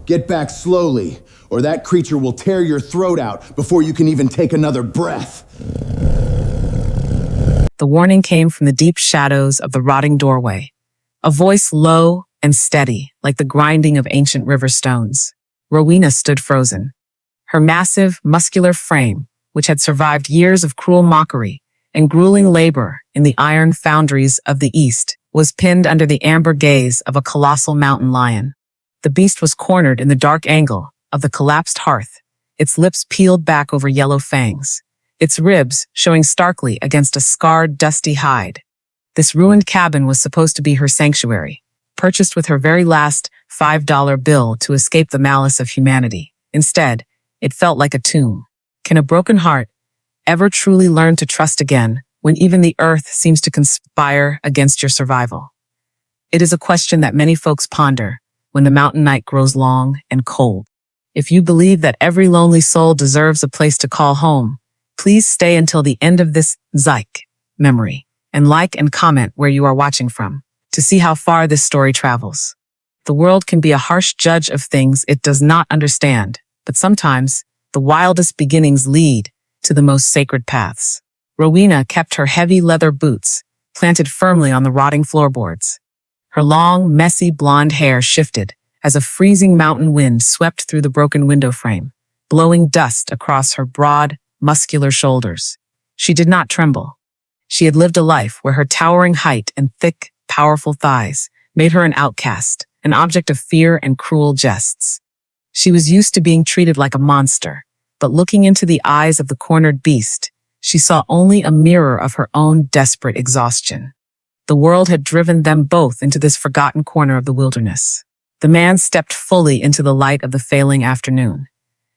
Get back slowly, or that creature will tear your throat out before you can even take another breath. The warning came from the deep shadows of the rotting doorway, a voice low and steady, like the grinding of ancient river stones. Rowena stood frozen. Her massive, muscular frame, which had survived years of cruel mockery and grueling labor in the iron foundries of the East, was pinned under the amber gaze of a colossal mountain lion. The beast was cornered in the dark angle of the collapsed hearth, its lips peeled back over yellow fangs, its ribs showing starkly against a scarred, dusty hide. This ruined cabin was supposed to be her sanctuary, purchased with her very last $5 bill to escape the malice of humanity. Instead, it felt like a tomb. Can a broken heart ever truly learn to trust again when even the earth seems to conspire against your survival? It is a question that many folks ponder when the mountain night grows long and cold. If you believe that every lonely soul deserves a place to call home, please stay until the end of this Zyke memory and like and comment where you are watching from to see how far this story travels. The world can be a harsh judge of things it does not understand, but sometimes the wildest beginnings lead to the most sacred paths. Rowena kept her heavy leather boots planted firmly on the rotting floorboards. Her long, messy blonde hair shifted as a freezing mountain wind swept through the broken window frame, blowing dust across her broad, muscular shoulders. She did not tremble. She had lived a life where her towering height and thick, powerful thighs made her an outcast, an object of fear and cruel jests. She was used to being treated like a monster, but looking into the eyes of the cornered beast, she saw only a mirror of her own desperate exhaustion. The world had driven them both into this forgotten corner of the wilderness. The man stepped fully into the light of the failing afternoon.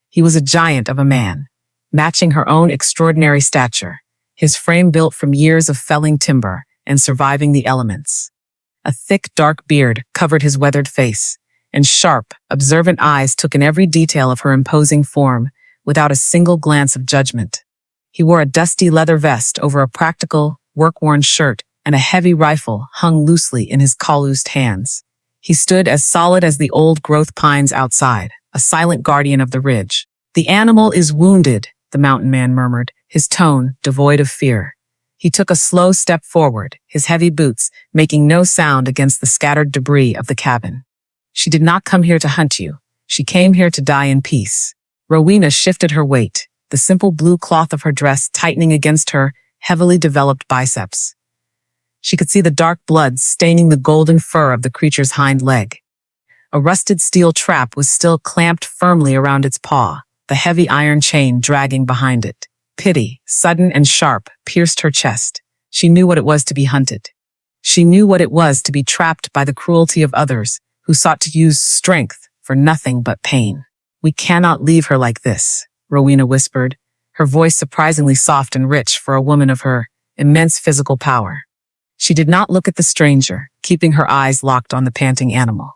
He was a giant of a man, matching her own extraordinary stature, his frame built from years of felling timber and surviving the elements. A thick, dark beard covered his weathered face, and sharp, observant eyes took in every detail of her imposing form without a single glance of judgment. He wore a dusty leather vest over a practical, work-worn shirt, and a heavy rifle hung loosely in his calloused hands. He stood as solid as the old-growth pines outside, a silent guardian of the ridge. "The animal is wounded," the mountain man murmured, his tone devoid of fear. He took a slow step forward, his heavy boots making no sound against the scattered debris of the cabin. "She did not come here to hunt you. She came here to die in peace." Rowena shifted her weight, the simple blue cloth of her dress tightening against her heavily developed biceps. She could see the dark blood staining the golden fur of the creature's hind leg. A rusted steel trap was still clamped firmly around its paw, the heavy iron chain dragging behind it. Pity, sudden and sharp, pierced her chest. She knew what it was to be hunted. She knew what it was to be trapped by the cruelty of others who sought to use strength for nothing but pain. "We cannot leave her like this," Rowena whispered, her voice surprisingly soft and rich for a woman of her immense physical power. She did not look at the stranger, keeping her eyes locked on the panting animal.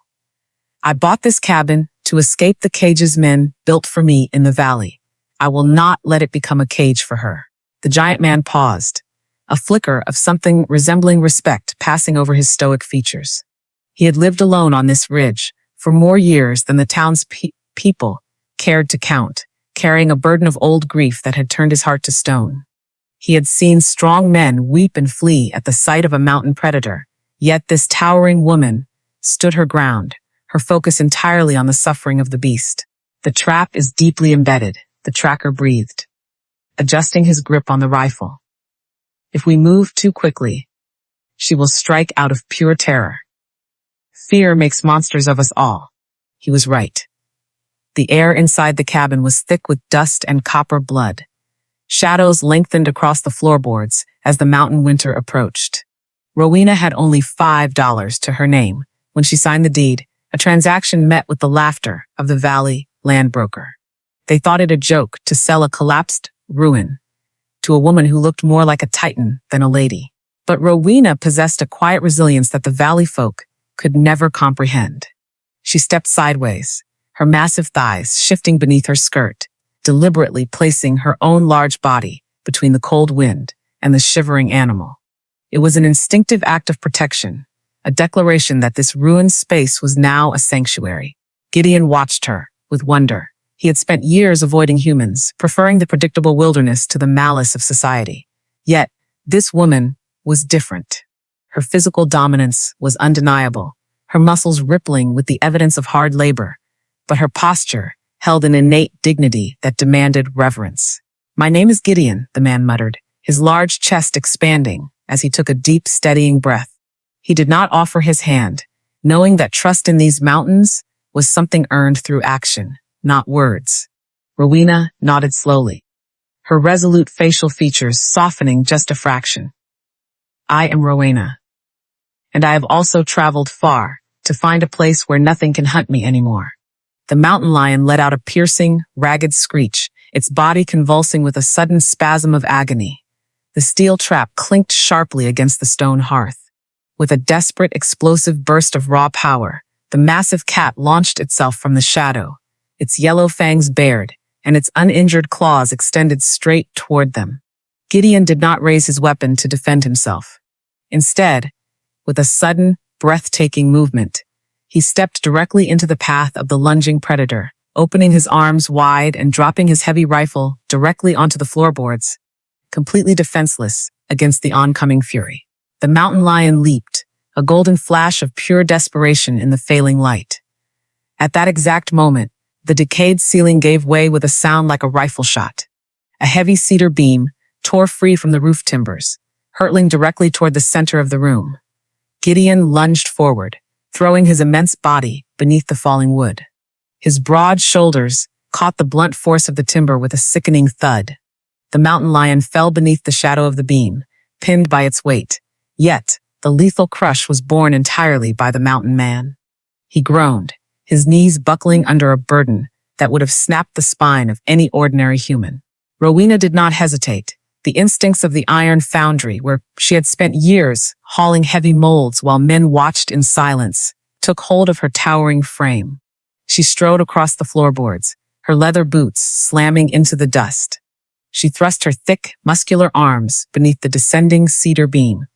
"I bought this cabin to escape the cages men built for me in the valley. I will not let it become a cage for her." The giant man paused, a flicker of something resembling respect passing over his stoic features. He had lived alone on this ridge for more years than the town's people cared to count, carrying a burden of old grief that had turned his heart to stone. He had seen strong men weep and flee at the sight of a mountain predator, yet this towering woman stood her ground, her focus entirely on the suffering of the beast. "The trap is deeply embedded," the tracker breathed, adjusting his grip on the rifle. "If we move too quickly, she will strike out of pure terror. Fear makes monsters of us all." He was right. The air inside the cabin was thick with dust and copper blood. Shadows lengthened across the floorboards as the mountain winter approached. Rowena had only $5 to her name when she signed the deed, a transaction met with the laughter of the valley land broker. They thought it a joke to sell a collapsed ruin to a woman who looked more like a titan than a lady. But Rowena possessed a quiet resilience that the valley folk could never comprehend. She stepped sideways, her massive thighs shifting beneath her skirt, deliberately placing her own large body between the cold wind and the shivering animal. It was an instinctive act of protection, a declaration that this ruined space was now a sanctuary. Gideon watched her with wonder. He had spent years avoiding humans, preferring the predictable wilderness to the malice of society. Yet, this woman was different. Her physical dominance was undeniable, her muscles rippling with the evidence of hard labor, but her posture held an innate dignity that demanded reverence. "My name is Gideon," the man muttered, his large chest expanding as he took a deep, steadying breath. He did not offer his hand, knowing that trust in these mountains was something earned through action, not words. Rowena nodded slowly, her resolute facial features softening just a fraction. "I am Rowena, and I have also traveled far to find a place where nothing can hunt me anymore." The mountain lion let out a piercing, ragged screech, its body convulsing with a sudden spasm of agony. The steel trap clinked sharply against the stone hearth. With a desperate, explosive burst of raw power, the massive cat launched itself from the shadow, its yellow fangs bared, and its uninjured claws extended straight toward them. Gideon did not raise his weapon to defend himself. Instead, with a sudden, breathtaking movement, he stepped directly into the path of the lunging predator, opening his arms wide and dropping his heavy rifle directly onto the floorboards, completely defenseless against the oncoming fury. The mountain lion leaped, a golden flash of pure desperation in the failing light. At that exact moment, the decayed ceiling gave way with a sound like a rifle shot. A heavy cedar beam tore free from the roof timbers, hurtling directly toward the center of the room. Gideon lunged forward, throwing his immense body beneath the falling wood. His broad shoulders caught the blunt force of the timber with a sickening thud. The mountain lion fell beneath the shadow of the beam, pinned by its weight. Yet, the lethal crush was borne entirely by the mountain man. He groaned, his knees buckling under a burden that would have snapped the spine of any ordinary human. Rowena did not hesitate. The instincts of the iron foundry, where she had spent years hauling heavy molds while men watched in silence, took hold of her towering frame. She strode across the floorboards, her leather boots slamming into the dust. She thrust her thick, muscular arms beneath the descending cedar beam,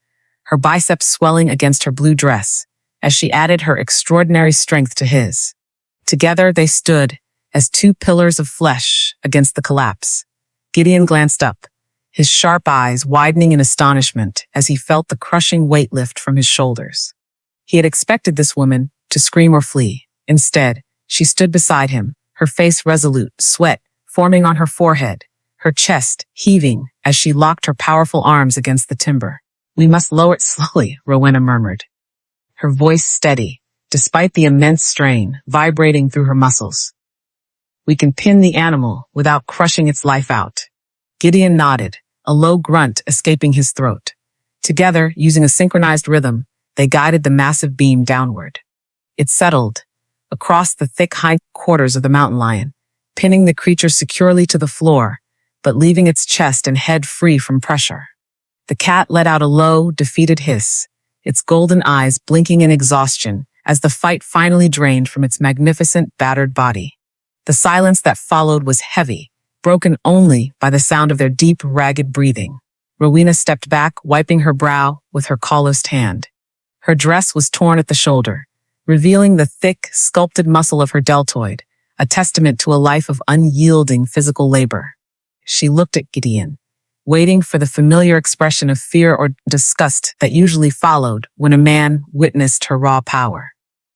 her biceps swelling against her blue dress, as she added her extraordinary strength to his. Together they stood as two pillars of flesh against the collapse. Gideon glanced up, his sharp eyes widening in astonishment as he felt the crushing weight lift from his shoulders. He had expected this woman to scream or flee. Instead, she stood beside him, her face resolute, sweat forming on her forehead, her chest heaving as she locked her powerful arms against the timber. "We must lower it slowly," Rowena murmured, her voice steady, despite the immense strain vibrating through her muscles. "We can pin the animal without crushing its life out." Gideon nodded, a low grunt escaping his throat. Together, using a synchronized rhythm, they guided the massive beam downward. It settled across the thick hindquarters of the mountain lion, pinning the creature securely to the floor, but leaving its chest and head free from pressure. The cat let out a low, defeated hiss, its golden eyes blinking in exhaustion as the fight finally drained from its magnificent, battered body. The silence that followed was heavy, broken only by the sound of their deep, ragged breathing. Rowena stepped back, wiping her brow with her calloused hand. Her dress was torn at the shoulder, revealing the thick, sculpted muscle of her deltoid, a testament to a life of unyielding physical labor. She looked at Gideon, waiting for the familiar expression of fear or disgust that usually followed when a man witnessed her raw power.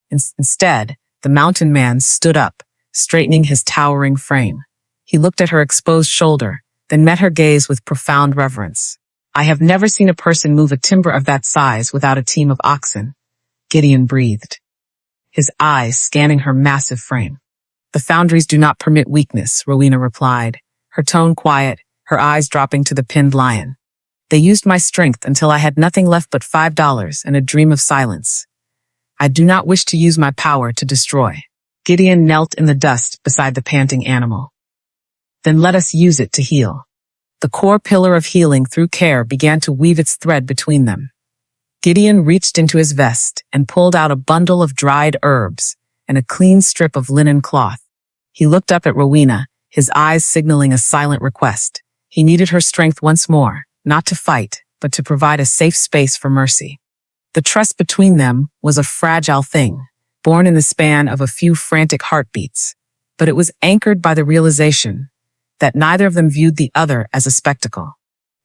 Instead, the mountain man stood up, straightening his towering frame. He looked at her exposed shoulder, then met her gaze with profound reverence. "I have never seen a person move a timber of that size without a team of oxen," Gideon breathed, his eyes scanning her massive frame. "The foundries do not permit weakness," Rowena replied, her tone quiet, her eyes dropping to the pinned lion. "They used my strength until I had nothing left but $5 and a dream of silence. I do not wish to use my power to destroy." Gideon knelt in the dust beside the panting animal. "Then let us use it to heal." The core pillar of healing through care began to weave its thread between them. Gideon reached into his vest and pulled out a bundle of dried herbs and a clean strip of linen cloth. He looked up at Rowena, his eyes signaling a silent request. He needed her strength once more, not to fight, but to provide a safe space for mercy. The trust between them was a fragile thing, born in the span of a few frantic heartbeats, but it was anchored by the realization that neither of them viewed the other as a spectacle.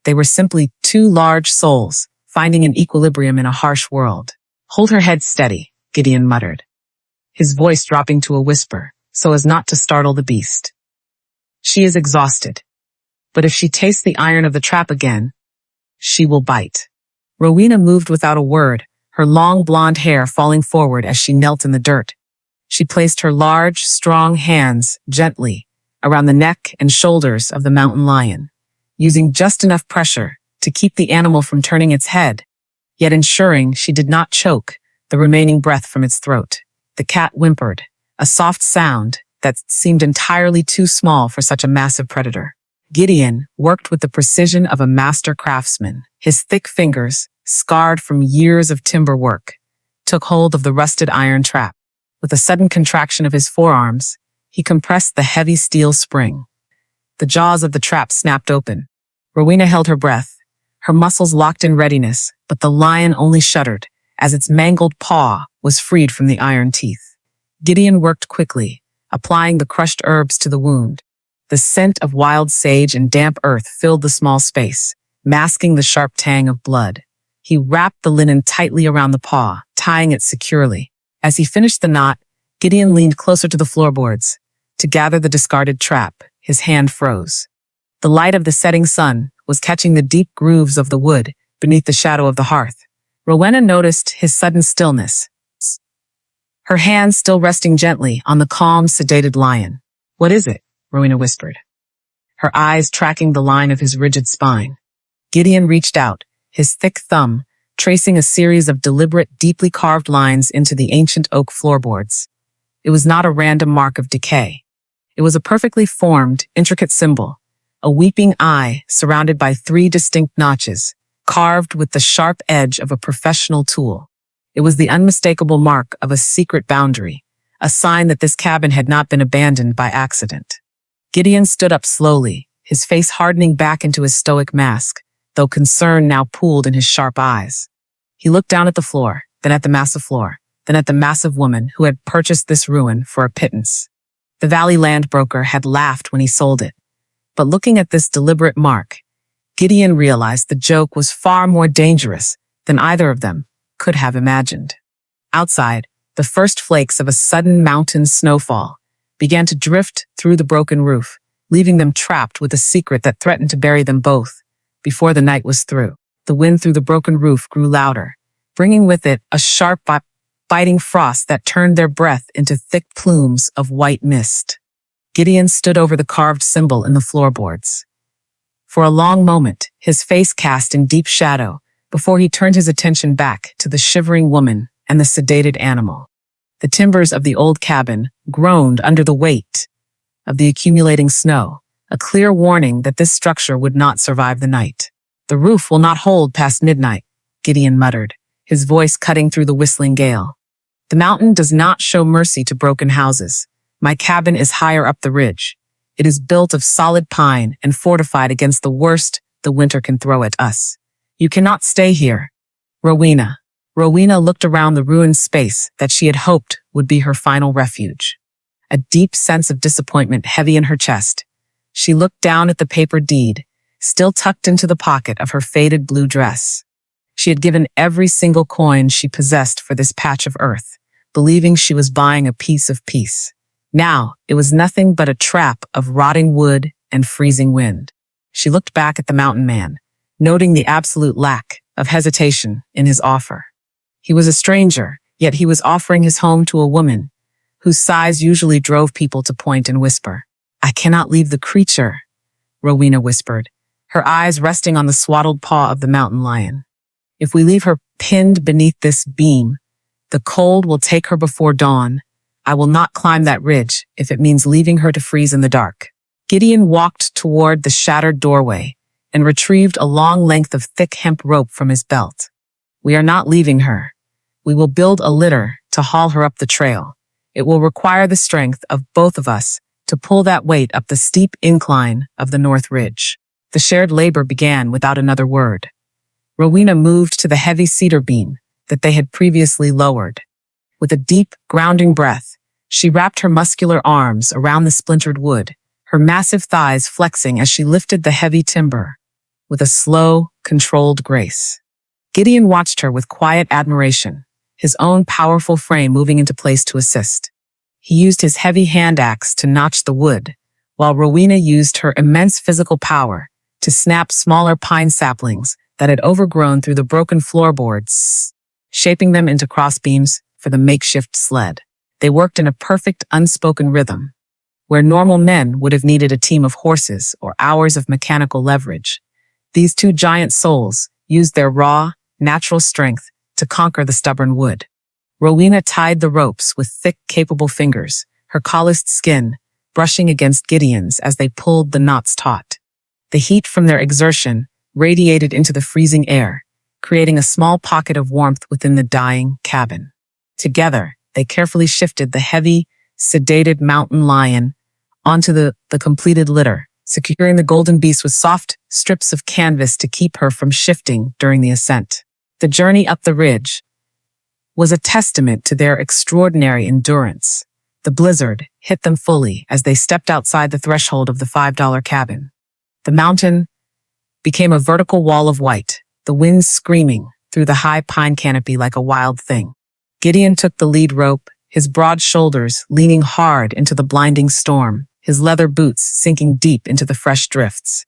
They were simply two large souls, finding an equilibrium in a harsh world. "Hold her head steady," Gideon muttered, his voice dropping to a whisper, so as not to startle the beast. "She is exhausted, but if she tastes the iron of the trap again, she will bite." Rowena moved without a word, her long blonde hair falling forward as she knelt in the dirt. She placed her large, strong hands gently around the neck and shoulders of the mountain lion, using just enough pressure to keep the animal from turning its head, yet ensuring she did not choke the remaining breath from its throat. The cat whimpered, a soft sound that seemed entirely too small for such a massive predator. Gideon worked with the precision of a master craftsman. His thick fingers, scarred from years of timber work, took hold of the rusted iron trap. With a sudden contraction of his forearms, he compressed the heavy steel spring. The jaws of the trap snapped open. Rowena held her breath, her muscles locked in readiness, but the lion only shuddered as its mangled paw was freed from the iron teeth. Gideon worked quickly, applying the crushed herbs to the wound. The scent of wild sage and damp earth filled the small space, masking the sharp tang of blood. He wrapped the linen tightly around the paw, tying it securely. As he finished the knot, Gideon leaned closer to the floorboards. To gather the discarded trap, his hand froze. The light of the setting sun was catching the deep grooves of the wood beneath the shadow of the hearth. Rowena noticed his sudden stillness, her hands still resting gently on the calm, sedated lion. "What is it?" Rowena whispered, her eyes tracking the line of his rigid spine. Gideon reached out, his thick thumb tracing a series of deliberate, deeply carved lines into the ancient oak floorboards. It was not a random mark of decay. It was a perfectly formed, intricate symbol, a weeping eye surrounded by 3 distinct notches, carved with the sharp edge of a professional tool. It was the unmistakable mark of a secret boundary, a sign that this cabin had not been abandoned by accident. Gideon stood up slowly, his face hardening back into his stoic mask, though concern now pooled in his sharp eyes. He looked down at the floor, then at the massive floor, then at the massive woman who had purchased this ruin for a pittance. The Valley land broker had laughed when he sold it, but looking at this deliberate mark, Gideon realized the joke was far more dangerous than either of them could have imagined. Outside, the first flakes of a sudden mountain snowfall began to drift through the broken roof, leaving them trapped with a secret that threatened to bury them both before the night was through. The wind through the broken roof grew louder, bringing with it a sharp, biting frost that turned their breath into thick plumes of white mist. Gideon stood over the carved symbol in the floorboards. For a long moment, his face cast in deep shadow before he turned his attention back to the shivering woman and the sedated animal. The timbers of the old cabin groaned under the weight of the accumulating snow, a clear warning that this structure would not survive the night. "The roof will not hold past midnight," Gideon muttered, his voice cutting through the whistling gale. "The mountain does not show mercy to broken houses. My cabin is higher up the ridge. It is built of solid pine and fortified against the worst the winter can throw at us. You cannot stay here." Rowena. Rowena looked around the ruined space that she had hoped would be her final refuge. A deep sense of disappointment heavy in her chest. She looked down at the paper deed, still tucked into the pocket of her faded blue dress. She had given every single coin she possessed for this patch of earth, believing she was buying a piece of peace. Now, it was nothing but a trap of rotting wood and freezing wind. She looked back at the mountain man, noting the absolute lack of hesitation in his offer. He was a stranger, yet he was offering his home to a woman whose sighs usually drove people to point and whisper. "I cannot leave the creature," Rowena whispered, her eyes resting on the swaddled paw of the mountain lion. "If we leave her pinned beneath this beam, the cold will take her before dawn. I will not climb that ridge if it means leaving her to freeze in the dark." Gideon walked toward the shattered doorway and retrieved a long length of thick hemp rope from his belt. "We are not leaving her. We will build a litter to haul her up the trail. It will require the strength of both of us to pull that weight up the steep incline of the North Ridge." The shared labor began without another word. Rowena moved to the heavy cedar beam that they had previously lowered. With a deep, grounding breath, she wrapped her muscular arms around the splintered wood, her massive thighs flexing as she lifted the heavy timber with a slow, controlled grace. Gideon watched her with quiet admiration, his own powerful frame moving into place to assist. He used his heavy hand axe to notch the wood, while Rowena used her immense physical power to snap smaller pine saplings that had overgrown through the broken floorboards, shaping them into crossbeams for the makeshift sled. They worked in a perfect, unspoken rhythm. Where normal men would have needed a team of horses or hours of mechanical leverage, these two giant souls used their raw, natural strength to conquer the stubborn wood. Rowena tied the ropes with thick, capable fingers, her calloused skin brushing against Gideon's as they pulled the knots taut. The heat from their exertion radiated into the freezing air, creating a small pocket of warmth within the dying cabin. Together, they carefully shifted the heavy, sedated mountain lion onto the completed litter, securing the golden beast with soft strips of canvas to keep her from shifting during the ascent. The journey up the ridge was a testament to their extraordinary endurance. The blizzard hit them fully as they stepped outside the threshold of the $5 cabin. The mountain became a vertical wall of white, the wind screaming through the high pine canopy like a wild thing. Gideon took the lead rope, his broad shoulders leaning hard into the blinding storm, his leather boots sinking deep into the fresh drifts.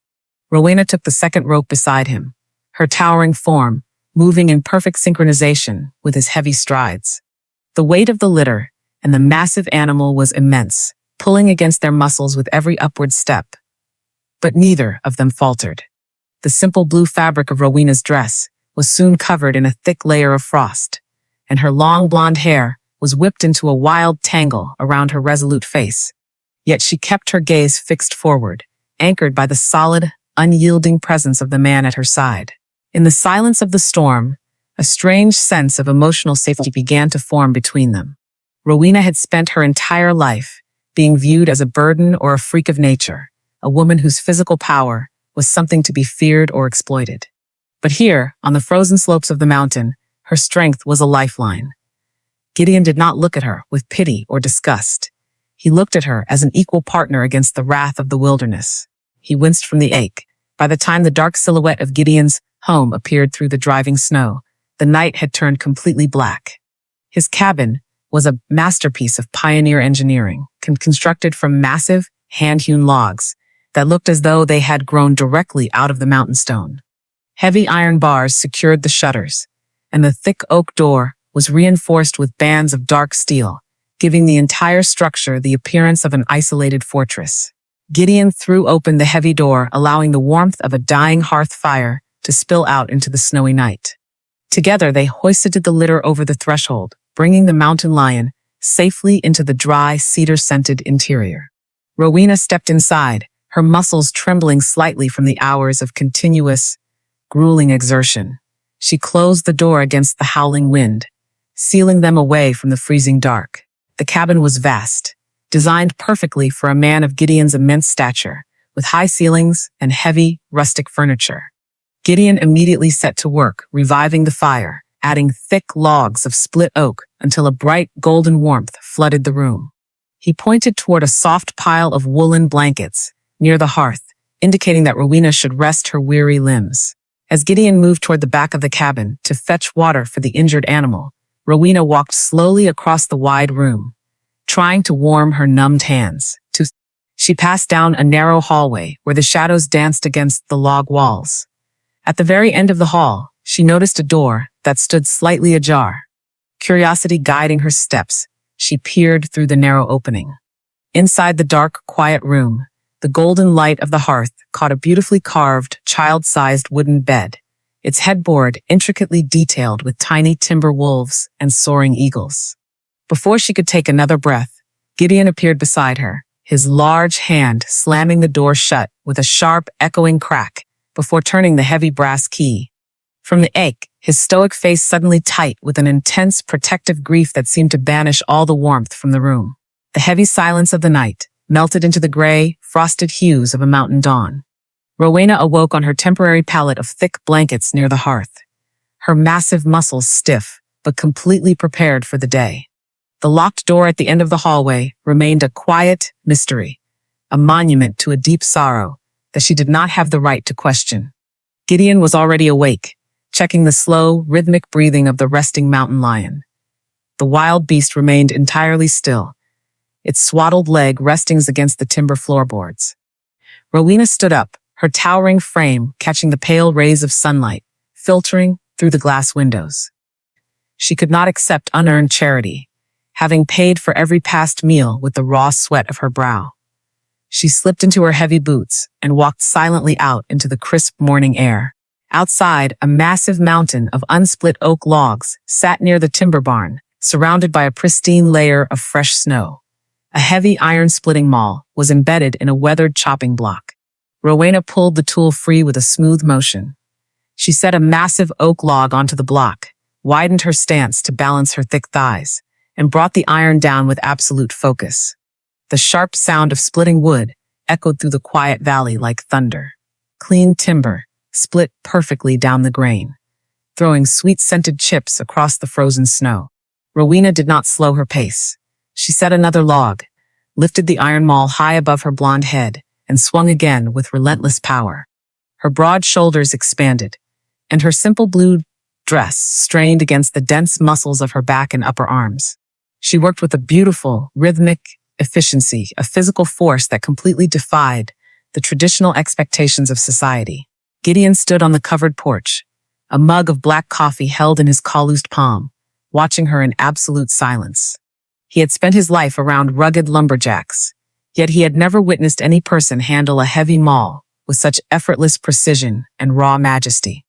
Rowena took the second rope beside him, her towering form moving in perfect synchronization with his heavy strides. The weight of the litter and the massive animal was immense, pulling against their muscles with every upward step. But neither of them faltered. The simple blue fabric of Rowena's dress was soon covered in a thick layer of frost, and her long blonde hair was whipped into a wild tangle around her resolute face. Yet she kept her gaze fixed forward, anchored by the solid, unyielding presence of the man at her side. In the silence of the storm, a strange sense of emotional safety began to form between them. Rowena had spent her entire life being viewed as a burden or a freak of nature, a woman whose physical power was something to be feared or exploited. But here, on the frozen slopes of the mountain, her strength was a lifeline. Gideon did not look at her with pity or disgust. He looked at her as an equal partner against the wrath of the wilderness. He winced from the ache. By the time the dark silhouette of Gideon's home appeared through the driving snow, the night had turned completely black. His cabin was a masterpiece of pioneer engineering, constructed from massive, hand-hewn logs that looked as though they had grown directly out of the mountain stone. Heavy iron bars secured the shutters, and the thick oak door was reinforced with bands of dark steel, giving the entire structure the appearance of an isolated fortress. Gideon threw open the heavy door, allowing the warmth of a dying hearth fire to spill out into the snowy night. Together, they hoisted the litter over the threshold, bringing the mountain lion safely into the dry, cedar-scented interior. Rowena stepped inside, her muscles trembling slightly from the hours of continuous, grueling exertion. She closed the door against the howling wind, sealing them away from the freezing dark. The cabin was vast, designed perfectly for a man of Gideon's immense stature, with high ceilings and heavy, rustic furniture. Gideon immediately set to work, reviving the fire, adding thick logs of split oak until a bright golden warmth flooded the room. He pointed toward a soft pile of woolen blankets near the hearth, indicating that Rowena should rest her weary limbs. As Gideon moved toward the back of the cabin to fetch water for the injured animal, Rowena walked slowly across the wide room, trying to warm her numbed hands. She passed down a narrow hallway where the shadows danced against the log walls. At the very end of the hall, she noticed a door that stood slightly ajar. Curiosity guiding her steps, she peered through the narrow opening. Inside the dark, quiet room, the golden light of the hearth caught a beautifully carved, child-sized wooden bed, its headboard intricately detailed with tiny timber wolves and soaring eagles. Before she could take another breath, Gideon appeared beside her, his large hand slamming the door shut with a sharp, echoing crack before turning the heavy brass key. From the ache, his stoic face suddenly tight with an intense, protective grief that seemed to banish all the warmth from the room. The heavy silence of the night melted into the gray, frosted hues of a mountain dawn. Rowena awoke on her temporary pallet of thick blankets near the hearth, her massive muscles stiff, but completely prepared for the day. The locked door at the end of the hallway remained a quiet mystery, a monument to a deep sorrow that she did not have the right to question. Gideon was already awake, checking the slow, rhythmic breathing of the resting mountain lion. The wild beast remained entirely still, its swaddled leg resting against the timber floorboards. Rowena stood up, her towering frame catching the pale rays of sunlight, filtering through the glass windows. She could not accept unearned charity, having paid for every past meal with the raw sweat of her brow. She slipped into her heavy boots and walked silently out into the crisp morning air. Outside, a massive mountain of unsplit oak logs sat near the timber barn, surrounded by a pristine layer of fresh snow. A heavy iron-splitting maul was embedded in a weathered chopping block. Rowena pulled the tool free with a smooth motion. She set a massive oak log onto the block, widened her stance to balance her thick thighs, and brought the iron down with absolute focus. The sharp sound of splitting wood echoed through the quiet valley like thunder. Clean timber split perfectly down the grain, throwing sweet-scented chips across the frozen snow. Rowena did not slow her pace. She set another log, lifted the iron maul high above her blonde head, and swung again with relentless power. Her broad shoulders expanded, and her simple blue dress strained against the dense muscles of her back and upper arms. She worked with a beautiful, rhythmic efficiency, a physical force that completely defied the traditional expectations of society. Gideon stood on the covered porch, a mug of black coffee held in his calloused palm, watching her in absolute silence. He had spent his life around rugged lumberjacks, yet he had never witnessed any person handle a heavy maul with such effortless precision and raw majesty.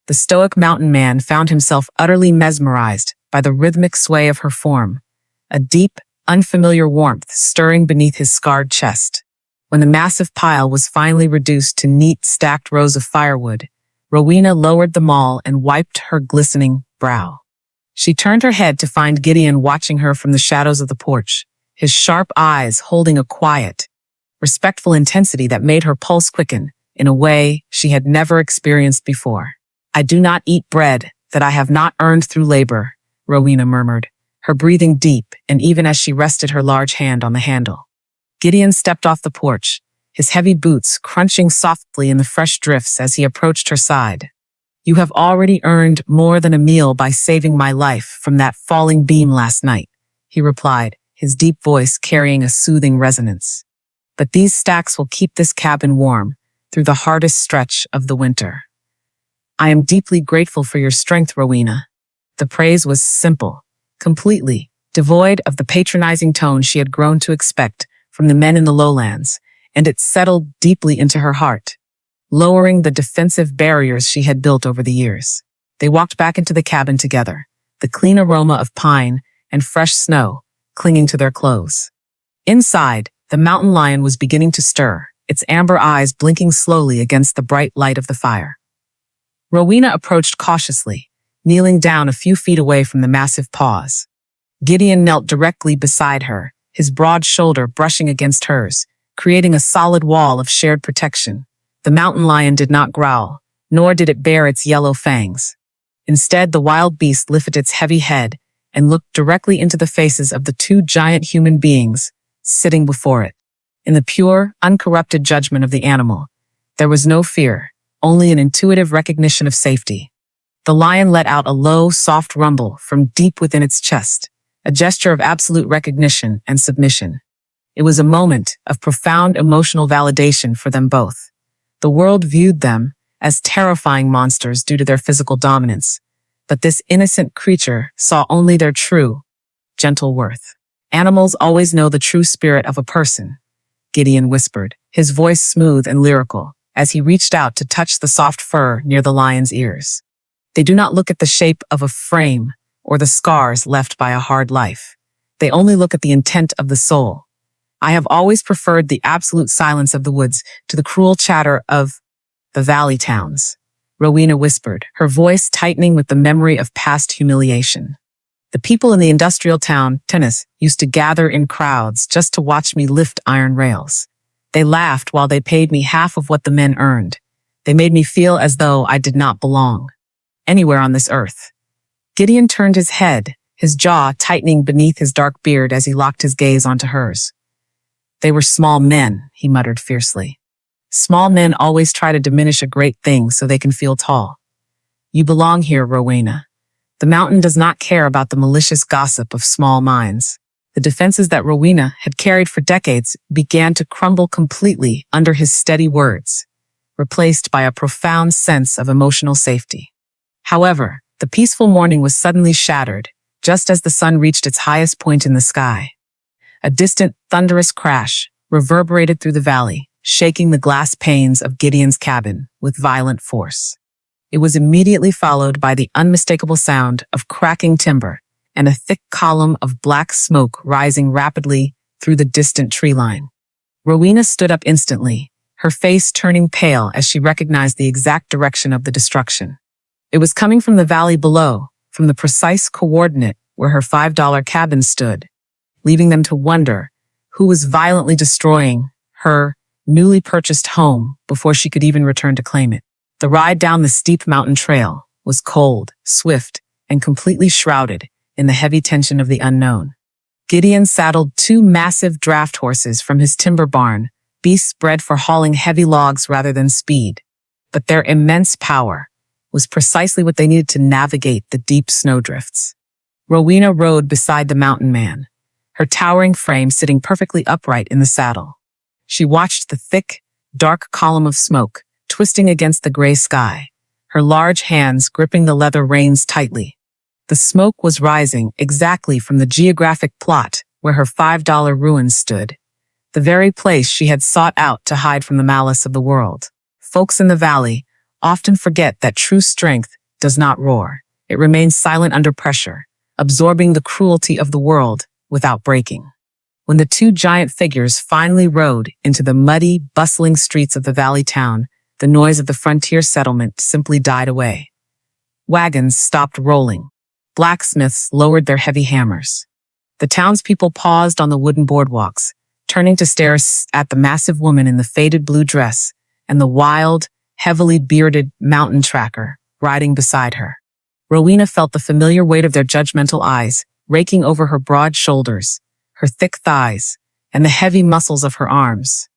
The stoic mountain man found himself utterly mesmerized by the rhythmic sway of her form, a deep, unfamiliar warmth stirring beneath his scarred chest. When the massive pile was finally reduced to neat, stacked rows of firewood, Rowena lowered the maul and wiped her glistening brow. She turned her head to find Gideon watching her from the shadows of the porch, his sharp eyes holding a quiet, respectful intensity that made her pulse quicken in a way she had never experienced before. "I do not eat bread that I have not earned through labor," Rowena murmured, her breathing deep and even as she rested her large hand on the handle. Gideon stepped off the porch, his heavy boots crunching softly in the fresh drifts as he approached her side. "You have already earned more than a meal by saving my life from that falling beam last night," he replied, his deep voice carrying a soothing resonance. "But these stacks will keep this cabin warm through the hardest stretch of the winter." "I am deeply grateful for your strength, Rowena." The praise was simple, completely devoid of the patronizing tone she had grown to expect from the men in the lowlands, and it settled deeply into her heart, lowering the defensive barriers she had built over the years. They walked back into the cabin together, the clean aroma of pine and fresh snow clinging to their clothes. Inside, the mountain lion was beginning to stir, its amber eyes blinking slowly against the bright light of the fire. Rowena approached cautiously, kneeling down a few feet away from the massive paws. Gideon knelt directly beside her, his broad shoulder brushing against hers, creating a solid wall of shared protection. The mountain lion did not growl, nor did it bare its yellow fangs. Instead, the wild beast lifted its heavy head and looked directly into the faces of the two giant human beings sitting before it. In the pure, uncorrupted judgment of the animal, there was no fear, only an intuitive recognition of safety. The lion let out a low, soft rumble from deep within its chest, a gesture of absolute recognition and submission. It was a moment of profound emotional validation for them both. The world viewed them as terrifying monsters due to their physical dominance, but this innocent creature saw only their true, gentle worth. "Animals always know the true spirit of a person," Gideon whispered, his voice smooth and lyrical, as he reached out to touch the soft fur near the lion's ears. "They do not look at the shape of a frame or the scars left by a hard life. They only look at the intent of the soul. I have always preferred the absolute silence of the woods to the cruel chatter of the valley towns," Rowena whispered, her voice tightening with the memory of past humiliation. "The people in the industrial town, Tennis, used to gather in crowds just to watch me lift iron rails. They laughed while they paid me half of what the men earned. They made me feel as though I did not belong anywhere on this earth." Gideon turned his head, his jaw tightening beneath his dark beard as he locked his gaze onto hers. They were small men, he muttered fiercely. Small men always try to diminish a great thing so they can feel tall. You belong here, Rowena. The mountain does not care about the malicious gossip of small minds. The defenses that Rowena had carried for decades began to crumble completely under his steady words, replaced by a profound sense of emotional safety. However, the peaceful morning was suddenly shattered, just as the sun reached its highest point in the sky. A distant, thunderous crash reverberated through the valley, shaking the glass panes of Gideon's cabin with violent force. It was immediately followed by the unmistakable sound of cracking timber and a thick column of black smoke rising rapidly through the distant tree line. Rowena stood up instantly, her face turning pale as she recognized the exact direction of the destruction. It was coming from the valley below, from the precise coordinate where her $5 cabin stood, leaving them to wonder who was violently destroying her newly purchased home before she could even return to claim it. The ride down the steep mountain trail was cold, swift, and completely shrouded in the heavy tension of the unknown. Gideon saddled two massive draft horses from his timber barn, beasts bred for hauling heavy logs rather than speed. But their immense power was precisely what they needed to navigate the deep snowdrifts. Rowena rode beside the mountain man, her towering frame sitting perfectly upright in the saddle. She watched the thick, dark column of smoke twisting against the gray sky, her large hands gripping the leather reins tightly. The smoke was rising exactly from the geographic plot where her $5 ruins stood, the very place she had sought out to hide from the malice of the world. Folks in the valley often forget that true strength does not roar. It remains silent under pressure, absorbing the cruelty of the world without breaking. When the two giant figures finally rode into the muddy, bustling streets of the valley town, the noise of the frontier settlement simply died away. Wagons stopped rolling. Blacksmiths lowered their heavy hammers. The townspeople paused on the wooden boardwalks, turning to stare at the massive woman in the faded blue dress and the wild, heavily bearded mountain tracker riding beside her. Rowena felt the familiar weight of their judgmental eyes raking over her broad shoulders, her thick thighs, and the heavy muscles of her arms.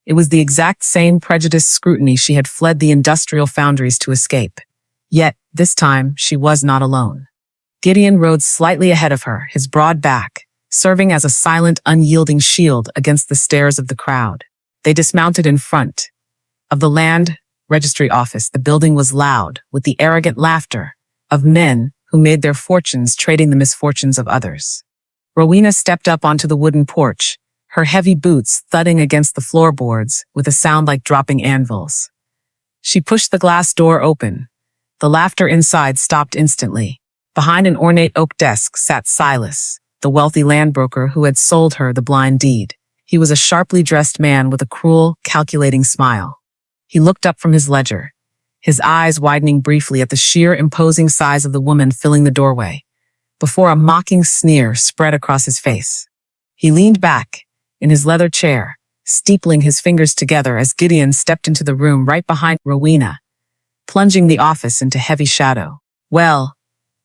It was the exact same prejudiced scrutiny she had fled the industrial foundries to escape. Yet, this time, she was not alone. Gideon rode slightly ahead of her, his broad back serving as a silent, unyielding shield against the stares of the crowd. They dismounted in front of the land registry office. The building was loud with the arrogant laughter of men who made their fortunes trading the misfortunes of others. Rowena stepped up onto the wooden porch, her heavy boots thudding against the floorboards with a sound like dropping anvils. She pushed the glass door open. The laughter inside stopped instantly. Behind an ornate oak desk sat Silas, the wealthy landbroker who had sold her the blind deed. He was a sharply dressed man with a cruel, calculating smile. He looked up from his ledger, his eyes widening briefly at the sheer, imposing size of the woman filling the doorway, before a mocking sneer spread across his face. He leaned back in his leather chair, steepling his fingers together as Gideon stepped into the room right behind Rowena, plunging the office into heavy shadow.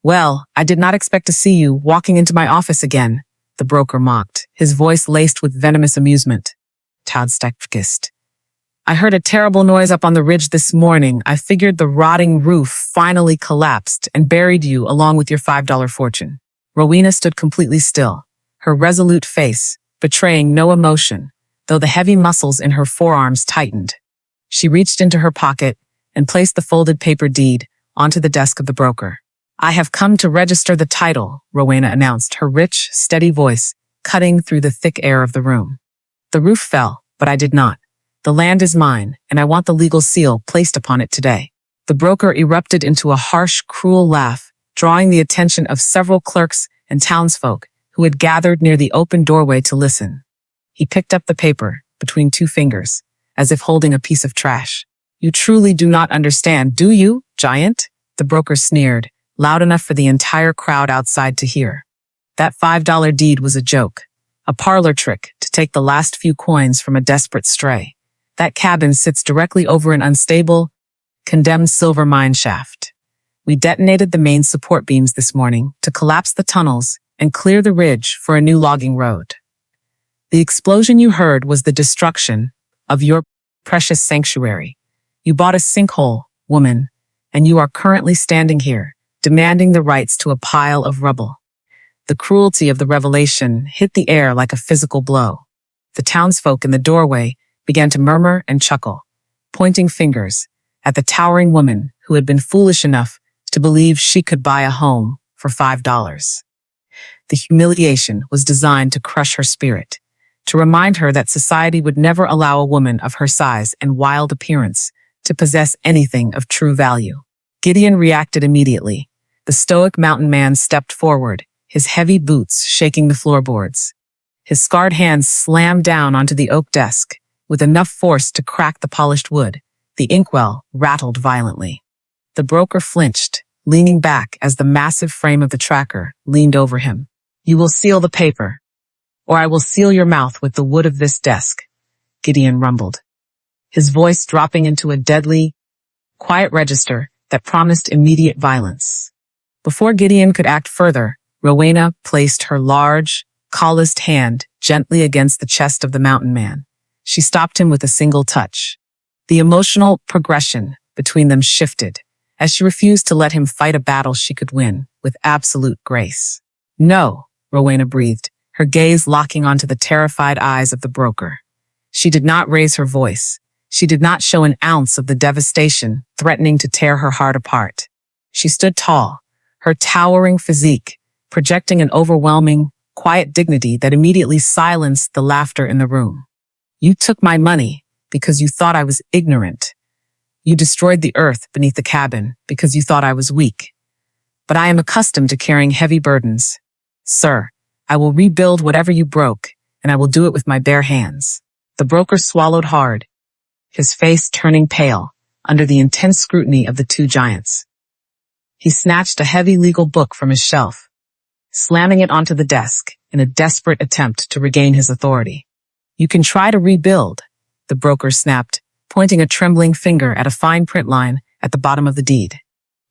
Well, I did not expect to see you walking into my office again, the broker mocked, his voice laced with venomous amusement. Tadsteckfist. I heard a terrible noise up on the ridge this morning. I figured the rotting roof finally collapsed and buried you along with your $5 fortune. Rowena stood completely still, her resolute face betraying no emotion, though the heavy muscles in her forearms tightened. She reached into her pocket and placed the folded paper deed onto the desk of the broker. I have come to register the title, Rowena announced, her rich, steady voice cutting through the thick air of the room. The roof fell, but I did not. The land is mine, and I want the legal seal placed upon it today. The broker erupted into a harsh, cruel laugh, drawing the attention of several clerks and townsfolk who had gathered near the open doorway to listen. He picked up the paper between two fingers, as if holding a piece of trash. You truly do not understand, do you, giant? The broker sneered, loud enough for the entire crowd outside to hear. That $5 deed was a joke, a parlor trick to take the last few coins from a desperate stray. That cabin sits directly over an unstable, condemned silver mine shaft. We detonated the main support beams this morning to collapse the tunnels and clear the ridge for a new logging road. The explosion you heard was the destruction of your precious sanctuary. You bought a sinkhole, woman, and you are currently standing here, demanding the rights to a pile of rubble. The cruelty of the revelation hit the air like a physical blow. The townsfolk in the doorway began to murmur and chuckle, pointing fingers at the towering woman who had been foolish enough to believe she could buy a home for $5. The humiliation was designed to crush her spirit, to remind her that society would never allow a woman of her size and wild appearance to possess anything of true value. Gideon reacted immediately. The stoic mountain man stepped forward, his heavy boots shaking the floorboards. His scarred hands slammed down onto the oak desk, with enough force to crack the polished wood. The inkwell rattled violently. The broker flinched, leaning back as the massive frame of the tracker leaned over him. "You will seal the paper, or I will seal your mouth with the wood of this desk," Gideon rumbled, his voice dropping into a deadly, quiet register that promised immediate violence. Before Gideon could act further, Rowena placed her large, calloused hand gently against the chest of the mountain man. She stopped him with a single touch. The emotional progression between them shifted, as she refused to let him fight a battle she could win with absolute grace. "No," Rowena breathed, her gaze locking onto the terrified eyes of the broker. She did not raise her voice. She did not show an ounce of the devastation threatening to tear her heart apart. She stood tall, her towering physique projecting an overwhelming, quiet dignity that immediately silenced the laughter in the room. "You took my money because you thought I was ignorant. You destroyed the earth beneath the cabin because you thought I was weak. But I am accustomed to carrying heavy burdens. Sir, I will rebuild whatever you broke, and I will do it with my bare hands." The broker swallowed hard, his face turning pale under the intense scrutiny of the two giants. He snatched a heavy legal book from his shelf, slamming it onto the desk in a desperate attempt to regain his authority. "You can try to rebuild," the broker snapped, pointing a trembling finger at a fine print line at the bottom of the deed.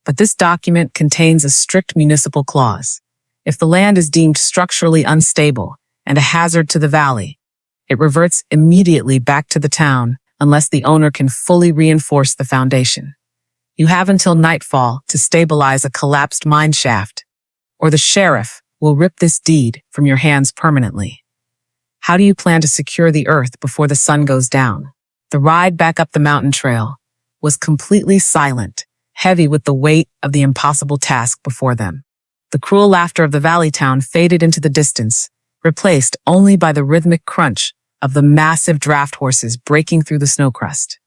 "But this document contains a strict municipal clause. If the land is deemed structurally unstable and a hazard to the valley, it reverts immediately back to the town unless the owner can fully reinforce the foundation. You have until nightfall to stabilize a collapsed mine shaft, or the sheriff will rip this deed from your hands permanently. How do you plan to secure the earth before the sun goes down?" The ride back up the mountain trail was completely silent, heavy with the weight of the impossible task before them. The cruel laughter of the valley town faded into the distance, replaced only by the rhythmic crunch of the massive draft horses breaking through the snow crust.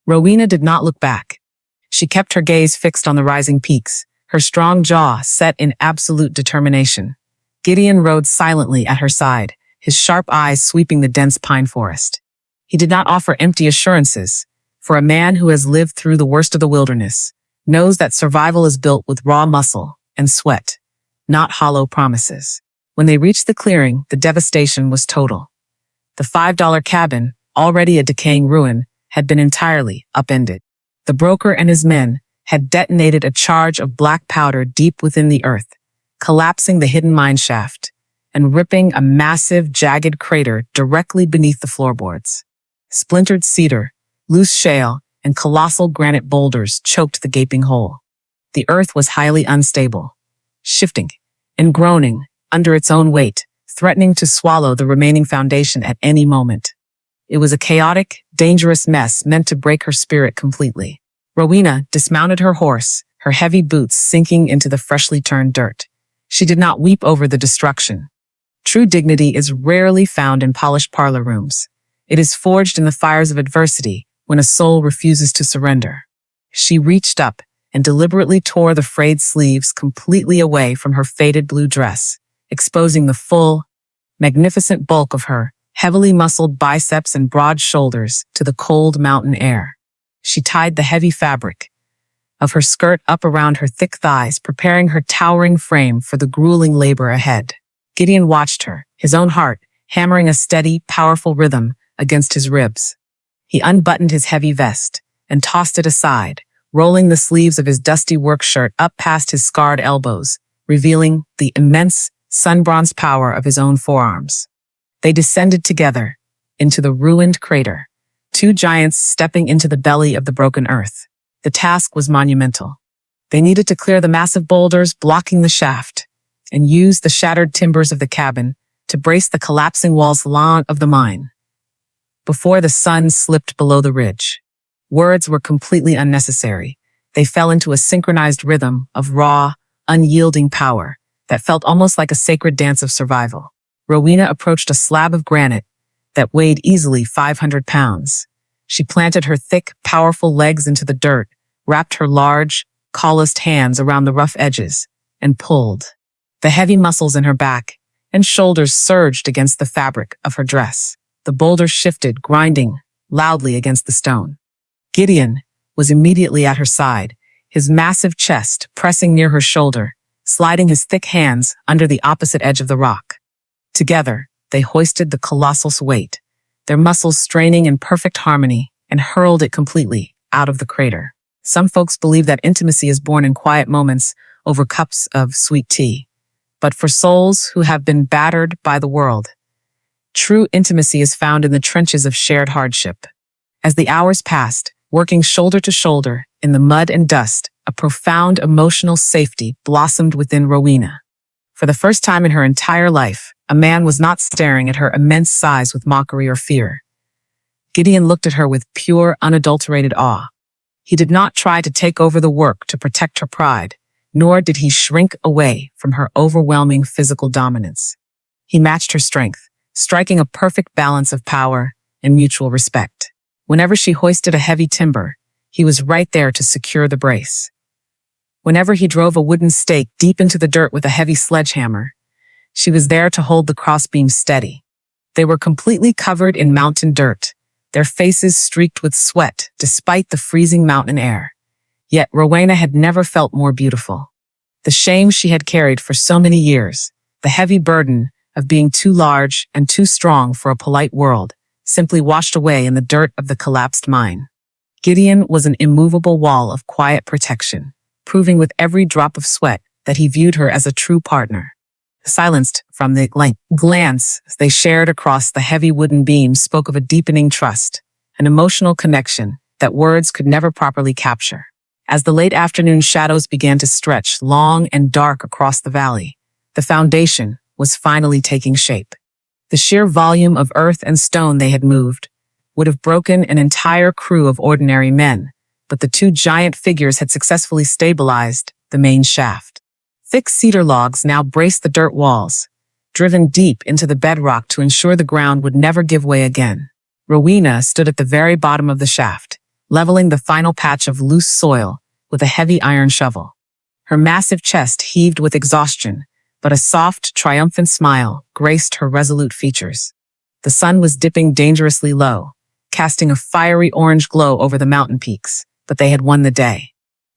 Rowena did not look back. She kept her gaze fixed on the rising peaks, her strong jaw set in absolute determination. Gideon rode silently at her side, his sharp eyes sweeping the dense pine forest. He did not offer empty assurances, for a man who has lived through the worst of the wilderness knows that survival is built with raw muscle and sweat, not hollow promises. When they reached the clearing, the devastation was total. The $5 cabin, already a decaying ruin, had been entirely upended. The broker and his men had detonated a charge of black powder deep within the earth, collapsing the hidden mine shaft and ripping a massive, jagged crater directly beneath the floorboards. Splintered cedar, loose shale, and colossal granite boulders choked the gaping hole. The earth was highly unstable, shifting and groaning under its own weight, threatening to swallow the remaining foundation at any moment. It was a chaotic, dangerous mess meant to break her spirit completely. Rowena dismounted her horse, her heavy boots sinking into the freshly turned dirt. She did not weep over the destruction. True dignity is rarely found in polished parlor rooms. It is forged in the fires of adversity when a soul refuses to surrender. She reached up and deliberately tore the frayed sleeves completely away from her faded blue dress, exposing the full, magnificent bulk of her heavily muscled biceps and broad shoulders to the cold mountain air. She tied the heavy fabric of her skirt up around her thick thighs, preparing her towering frame for the grueling labor ahead. Gideon watched her, his own heart hammering a steady, powerful rhythm against his ribs. He unbuttoned his heavy vest and tossed it aside, rolling the sleeves of his dusty work shirt up past his scarred elbows, revealing the immense sun-bronzed power of his own forearms. They descended together into the ruined crater, two giants stepping into the belly of the broken earth. The task was monumental. They needed to clear the massive boulders blocking the shaft and use the shattered timbers of the cabin to brace the collapsing walls of the mine. Before the sun slipped below the ridge, words were completely unnecessary. They fell into a synchronized rhythm of raw, unyielding power that felt almost like a sacred dance of survival. Rowena approached a slab of granite that weighed easily 500 pounds. She planted her thick, powerful legs into the dirt, wrapped her large, calloused hands around the rough edges, and pulled. The heavy muscles in her back and shoulders surged against the fabric of her dress. The boulder shifted, grinding loudly against the stone. Gideon was immediately at her side, his massive chest pressing near her shoulder, sliding his thick hands under the opposite edge of the rock. Together, they hoisted the colossal weight, their muscles straining in perfect harmony, and hurled it completely out of the crater. Some folks believe that intimacy is born in quiet moments over cups of sweet tea. But for souls who have been battered by the world, true intimacy is found in the trenches of shared hardship. As the hours passed, working shoulder to shoulder in the mud and dust, a profound emotional safety blossomed within Rowena. For the first time in her entire life, a man was not staring at her immense size with mockery or fear. Gideon looked at her with pure, unadulterated awe. He did not try to take over the work to protect her pride, nor did he shrink away from her overwhelming physical dominance. He matched her strength, striking a perfect balance of power and mutual respect. Whenever she hoisted a heavy timber, he was right there to secure the brace. Whenever he drove a wooden stake deep into the dirt with a heavy sledgehammer, she was there to hold the crossbeam steady. They were completely covered in mountain dirt, their faces streaked with sweat despite the freezing mountain air. Yet Rowena had never felt more beautiful. The shame she had carried for so many years, the heavy burden of being too large and too strong for a polite world, simply washed away in the dirt of the collapsed mine. Gideon was an immovable wall of quiet protection, proving with every drop of sweat that he viewed her as a true partner. Silenced from the glance they shared across the heavy wooden beams spoke of a deepening trust, an emotional connection that words could never properly capture. As the late afternoon shadows began to stretch long and dark across the valley, the foundation was finally taking shape. The sheer volume of earth and stone they had moved would have broken an entire crew of ordinary men, but the two giant figures had successfully stabilized the main shaft. Thick cedar logs now braced the dirt walls, driven deep into the bedrock to ensure the ground would never give way again. Rowena stood at the very bottom of the shaft, leveling the final patch of loose soil with a heavy iron shovel. Her massive chest heaved with exhaustion, but a soft, triumphant smile graced her resolute features. The sun was dipping dangerously low, casting a fiery orange glow over the mountain peaks, but they had won the day.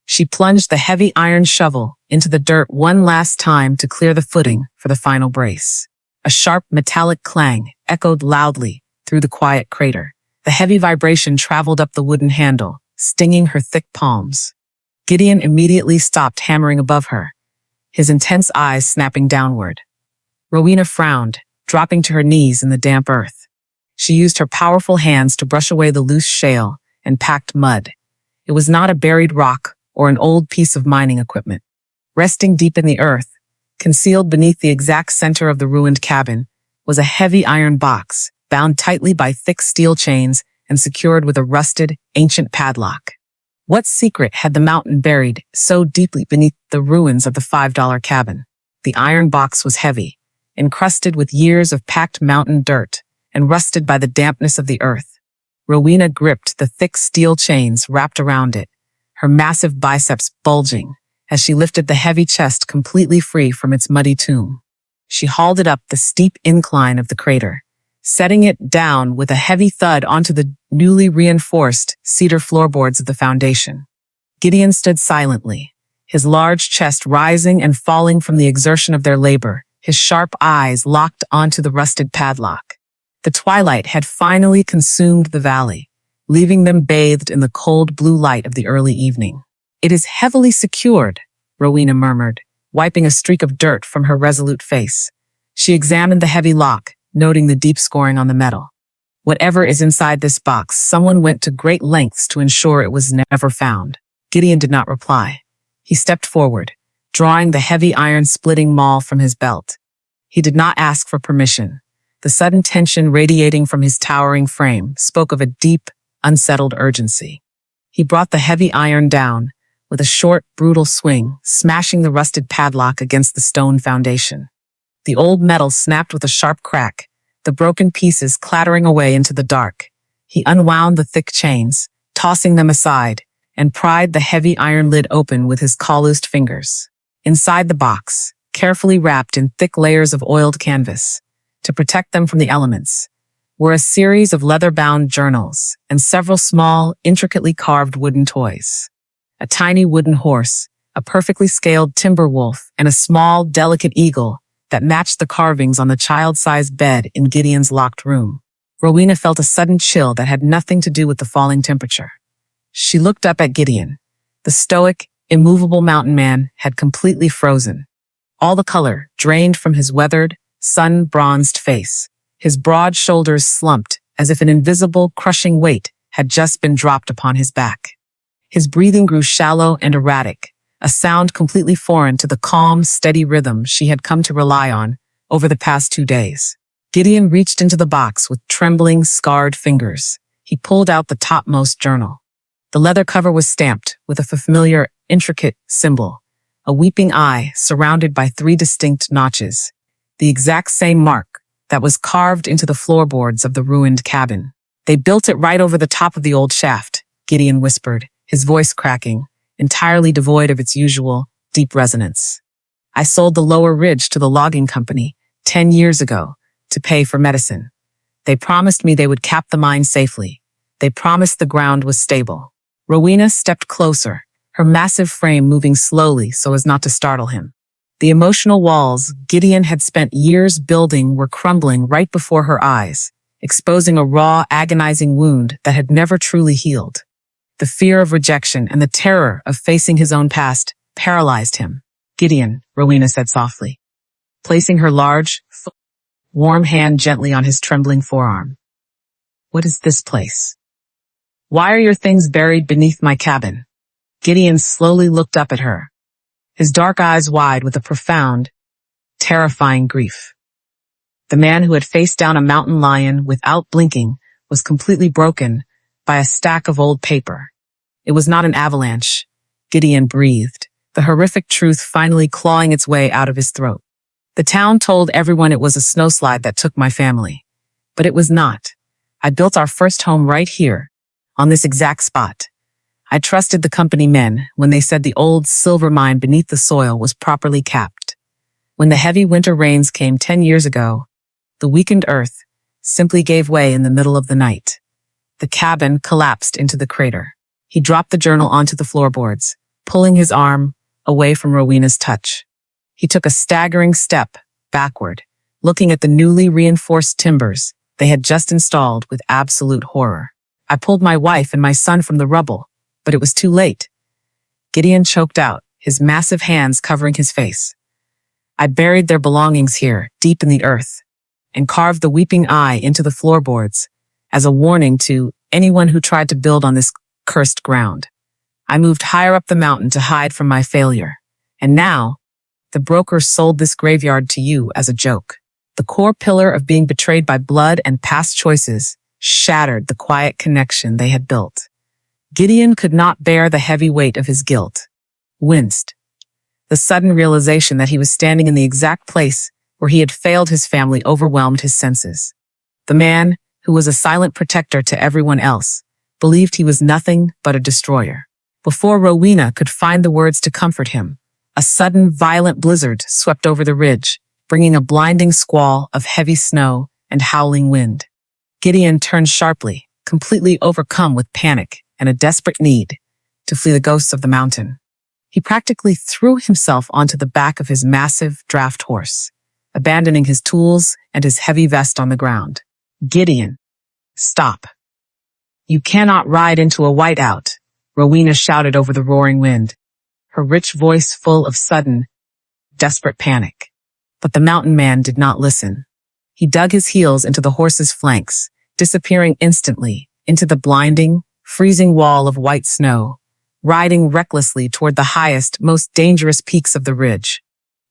She plunged the heavy iron shovel into the dirt one last time to clear the footing for the final brace. A sharp metallic clang echoed loudly through the quiet crater. The heavy vibration traveled up the wooden handle, stinging her thick palms. Gideon immediately stopped hammering above her, his intense eyes snapping downward. Rowena frowned, dropping to her knees in the damp earth. She used her powerful hands to brush away the loose shale and packed mud. It was not a buried rock or an old piece of mining equipment. Resting deep in the earth, concealed beneath the exact center of the ruined cabin, was a heavy iron box, bound tightly by thick steel chains and secured with a rusted, ancient padlock. What secret had the mountain buried so deeply beneath the ruins of the $5 cabin? The iron box was heavy, encrusted with years of packed mountain dirt, and rusted by the dampness of the earth. Rowena gripped the thick steel chains wrapped around it, her massive biceps bulging as she lifted the heavy chest completely free from its muddy tomb. She hauled it up the steep incline of the crater, setting it down with a heavy thud onto the newly reinforced cedar floorboards of the foundation. Gideon stood silently, his large chest rising and falling from the exertion of their labor, his sharp eyes locked onto the rusted padlock. The twilight had finally consumed the valley, leaving them bathed in the cold blue light of the early evening. "It is heavily secured," Rowena murmured, wiping a streak of dirt from her resolute face. She examined the heavy lock, noting the deep scoring on the metal. "Whatever is inside this box, someone went to great lengths to ensure it was never found." Gideon did not reply. He stepped forward, drawing the heavy iron-splitting maul from his belt. He did not ask for permission. The sudden tension radiating from his towering frame spoke of a deep, unsettled urgency. He brought the heavy iron down, with a short, brutal swing, smashing the rusted padlock against the stone foundation. The old metal snapped with a sharp crack, the broken pieces clattering away into the dark. He unwound the thick chains, tossing them aside, and pried the heavy iron lid open with his calloused fingers. Inside the box, carefully wrapped in thick layers of oiled canvas, to protect them from the elements, were a series of leather-bound journals and several small, intricately carved wooden toys. A tiny wooden horse, a perfectly scaled timber wolf, and a small, delicate eagle that matched the carvings on the child-sized bed in Gideon's locked room. Rowena felt a sudden chill that had nothing to do with the falling temperature. She looked up at Gideon. The stoic, immovable mountain man had completely frozen. All the color drained from his weathered, sun-bronzed face. His broad shoulders slumped as if an invisible, crushing weight had just been dropped upon his back. His breathing grew shallow and erratic, a sound completely foreign to the calm, steady rhythm she had come to rely on over the past 2 days. Gideon reached into the box with trembling, scarred fingers. He pulled out the topmost journal. The leather cover was stamped with a familiar, intricate symbol, a weeping eye surrounded by 3 distinct notches, the exact same mark that was carved into the floorboards of the ruined cabin. "They built it right over the top of the old shaft," Gideon whispered, his voice cracking, entirely devoid of its usual, deep resonance. "I sold the lower ridge to the logging company 10 years ago to pay for medicine. They promised me they would cap the mine safely. They promised the ground was stable." Rowena stepped closer, her massive frame moving slowly so as not to startle him. The emotional walls Gideon had spent years building were crumbling right before her eyes, exposing a raw, agonizing wound that had never truly healed. The fear of rejection and the terror of facing his own past paralyzed him. "Gideon," Rowena said softly, placing her large, warm hand gently on his trembling forearm. "What is this place? Why are your things buried beneath my cabin?" Gideon slowly looked up at her, his dark eyes wide with a profound, terrifying grief. The man who had faced down a mountain lion without blinking was completely broken by a stack of old paper. It was not an avalanche, Gideon breathed, the horrific truth finally clawing its way out of his throat. "The town told everyone it was a snowslide that took my family. But it was not. I built our first home right here, on this exact spot. I trusted the company men when they said the old silver mine beneath the soil was properly capped. When the heavy winter rains came 10 years ago, the weakened earth simply gave way in the middle of the night. The cabin collapsed into the crater." He dropped the journal onto the floorboards, pulling his arm away from Rowena's touch. He took a staggering step backward, looking at the newly reinforced timbers they had just installed with absolute horror. "I pulled my wife and my son from the rubble, but it was too late." Gideon choked out, his massive hands covering his face. "I buried their belongings here, deep in the earth, and carved the weeping eye into the floorboards as a warning to anyone who tried to build on this cursed ground. I moved higher up the mountain to hide from my failure. And now, the brokers sold this graveyard to you as a joke." The core pillar of being betrayed by blood and past choices shattered the quiet connection they had built. Gideon could not bear the heavy weight of his guilt. Winced. The sudden realization that he was standing in the exact place where he had failed his family overwhelmed his senses. The man, who was a silent protector to everyone else, believed he was nothing but a destroyer. Before Rowena could find the words to comfort him, a sudden violent blizzard swept over the ridge, bringing a blinding squall of heavy snow and howling wind. Gideon turned sharply, completely overcome with panic and a desperate need to flee the ghosts of the mountain. He practically threw himself onto the back of his massive draft horse, abandoning his tools and his heavy vest on the ground. "Gideon, stop. You cannot ride into a whiteout, Rowena shouted over the roaring wind, her rich voice full of sudden, desperate panic. But the mountain man did not listen. He dug his heels into the horse's flanks, disappearing instantly into the blinding, freezing wall of white snow, riding recklessly toward the highest, most dangerous peaks of the ridge.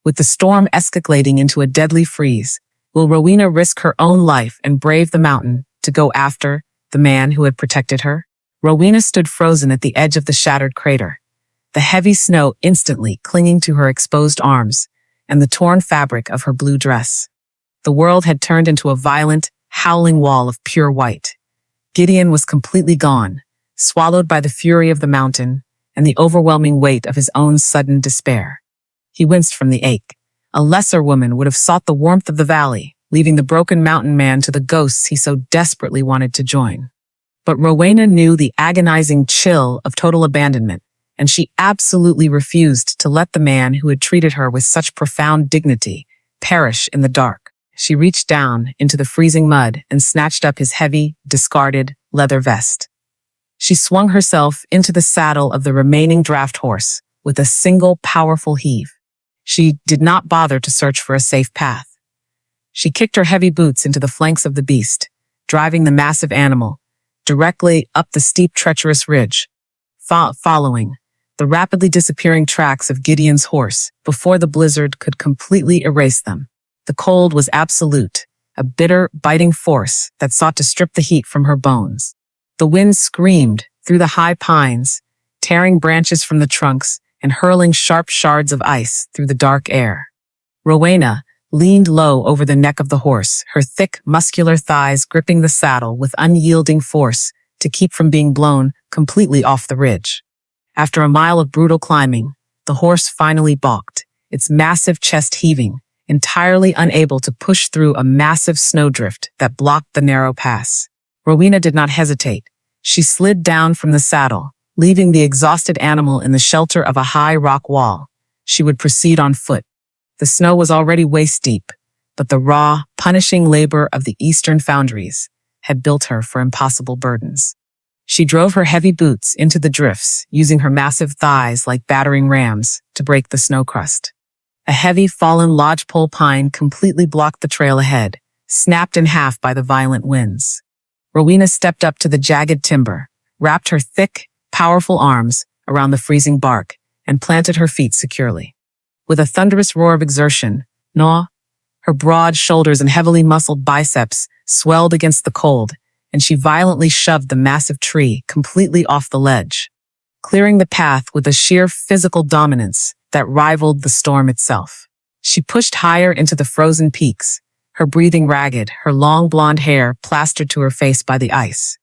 With the storm escalating into a deadly freeze, will Rowena risk her own life and brave the mountain to go after the man who had protected her? Rowena stood frozen at the edge of the shattered crater, the heavy snow instantly clinging to her exposed arms and the torn fabric of her blue dress. The world had turned into a violent, howling wall of pure white. Gideon was completely gone, swallowed by the fury of the mountain and the overwhelming weight of his own sudden despair. He winced from the ache. A lesser woman would have sought the warmth of the valley, leaving the broken mountain man to the ghosts he so desperately wanted to join. But Rowena knew the agonizing chill of total abandonment, and she absolutely refused to let the man who had treated her with such profound dignity perish in the dark. She reached down into the freezing mud and snatched up his heavy, discarded leather vest. She swung herself into the saddle of the remaining draft horse with a single powerful heave. She did not bother to search for a safe path. She kicked her heavy boots into the flanks of the beast, driving the massive animal directly up the steep, treacherous ridge, following the rapidly disappearing tracks of Gideon's horse before the blizzard could completely erase them. The cold was absolute, a bitter, biting force that sought to strip the heat from her bones. The wind screamed through the high pines, tearing branches from the trunks and hurling sharp shards of ice through the dark air. Rowena leaned low over the neck of the horse, her thick, muscular thighs gripping the saddle with unyielding force to keep from being blown completely off the ridge. After a mile of brutal climbing, the horse finally balked, its massive chest heaving, entirely unable to push through a massive snowdrift that blocked the narrow pass. Rowena did not hesitate. She slid down from the saddle, leaving the exhausted animal in the shelter of a high rock wall. She would proceed on foot. The snow was already waist-deep, but the raw, punishing labor of the eastern foundries had built her for impossible burdens. She drove her heavy boots into the drifts, using her massive thighs like battering rams to break the snow crust. A heavy fallen lodgepole pine completely blocked the trail ahead, snapped in half by the violent winds. Rowena stepped up to the jagged timber, wrapped her thick, powerful arms around the freezing bark, and planted her feet securely. With a thunderous roar of exertion, her broad shoulders and heavily muscled biceps swelled against the cold, and she violently shoved the massive tree completely off the ledge, clearing the path with a sheer physical dominance that rivaled the storm itself. She pushed higher into the frozen peaks, her breathing ragged, her long blonde hair plastered to her face by the ice.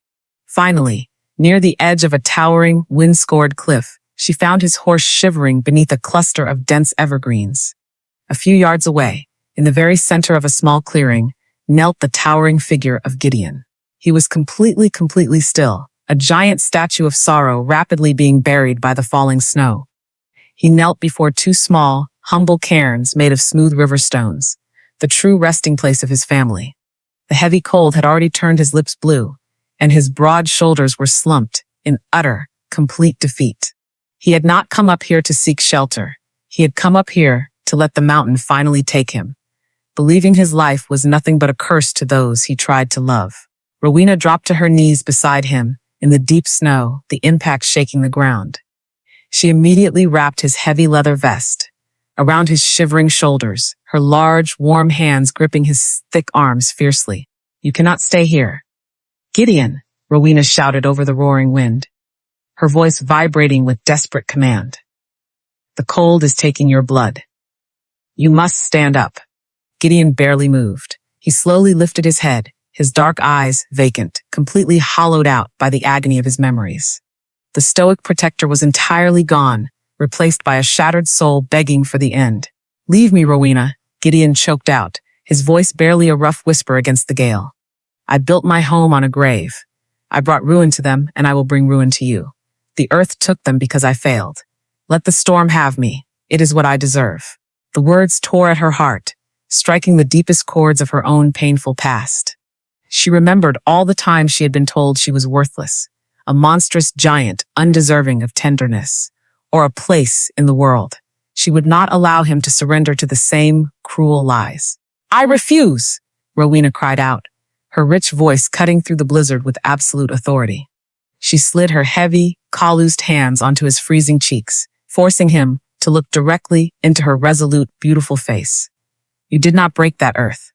Finally, near the edge of a towering, wind-scored cliff, she found his horse shivering beneath a cluster of dense evergreens. A few yards away, in the very center of a small clearing, knelt the towering figure of Gideon. He was completely still, a giant statue of sorrow rapidly being buried by the falling snow. He knelt before two small, humble cairns made of smooth river stones, the true resting place of his family. The heavy cold had already turned his lips blue, and his broad shoulders were slumped in utter, complete defeat. He had not come up here to seek shelter. He had come up here to let the mountain finally take him, believing his life was nothing but a curse to those he tried to love. Rowena dropped to her knees beside him in the deep snow, the impact shaking the ground. She immediately wrapped his heavy leather vest around his shivering shoulders, her large, warm hands gripping his thick arms fiercely. "You cannot stay here." "Gideon," Rowena shouted over the roaring wind, her voice vibrating with desperate command. "The cold is taking your blood. You must stand up." Gideon barely moved. He slowly lifted his head, his dark eyes vacant, completely hollowed out by the agony of his memories. The stoic protector was entirely gone, replaced by a shattered soul begging for the end. "Leave me, Rowena," Gideon choked out, his voice barely a rough whisper against the gale. "I built my home on a grave. I brought ruin to them, and I will bring ruin to you. The earth took them because I failed. Let the storm have me. It is what I deserve." The words tore at her heart, striking the deepest chords of her own painful past. She remembered all the times she had been told she was worthless, a monstrous giant undeserving of tenderness, or a place in the world. She would not allow him to surrender to the same cruel lies. "I refuse!" Rowena cried out, her rich voice cutting through the blizzard with absolute authority. She slid her heavy, calloused hands onto his freezing cheeks, forcing him to look directly into her resolute, beautiful face. "You did not break that earth,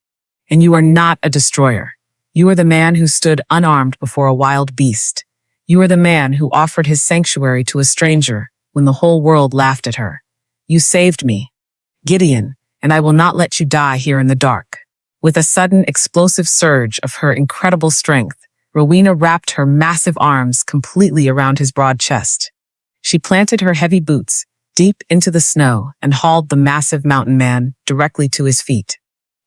and you are not a destroyer. You are the man who stood unarmed before a wild beast. You are the man who offered his sanctuary to a stranger when the whole world laughed at her. You saved me, Gideon, and I will not let you die here in the dark." With a sudden, explosive surge of her incredible strength, Rowena wrapped her massive arms completely around his broad chest. She planted her heavy boots deep into the snow and hauled the massive mountain man directly to his feet.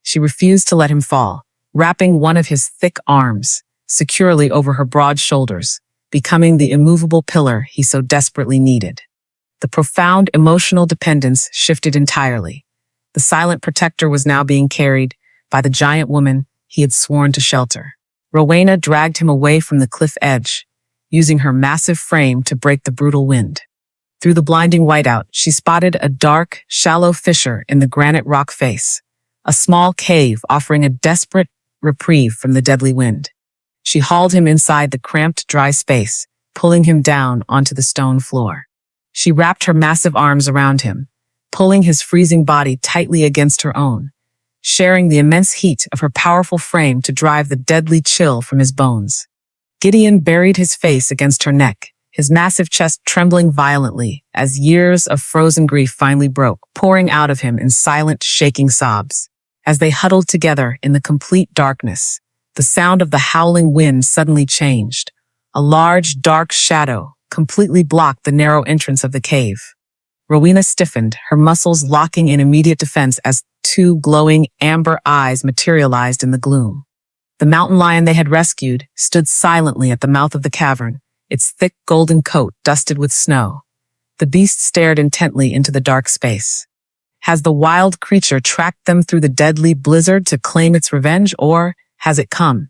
She refused to let him fall, wrapping one of his thick arms securely over her broad shoulders, becoming the immovable pillar he so desperately needed. The profound emotional dependence shifted entirely. The silent protector was now being carried by the giant woman he had sworn to shelter. Rowena dragged him away from the cliff edge, using her massive frame to break the brutal wind. Through the blinding whiteout, she spotted a dark, shallow fissure in the granite rock face, a small cave offering a desperate reprieve from the deadly wind. She hauled him inside the cramped, dry space, pulling him down onto the stone floor. She wrapped her massive arms around him, pulling his freezing body tightly against her own, sharing the immense heat of her powerful frame to drive the deadly chill from his bones. Gideon buried his face against her neck, his massive chest trembling violently as years of frozen grief finally broke, pouring out of him in silent, shaking sobs. As they huddled together in the complete darkness, the sound of the howling wind suddenly changed. A large, dark shadow completely blocked the narrow entrance of the cave. Rowena stiffened, her muscles locking in immediate defense as two glowing amber eyes materialized in the gloom. The mountain lion they had rescued stood silently at the mouth of the cavern, its thick golden coat dusted with snow. The beast stared intently into the dark space. Has the wild creature tracked them through the deadly blizzard to claim its revenge, or has it come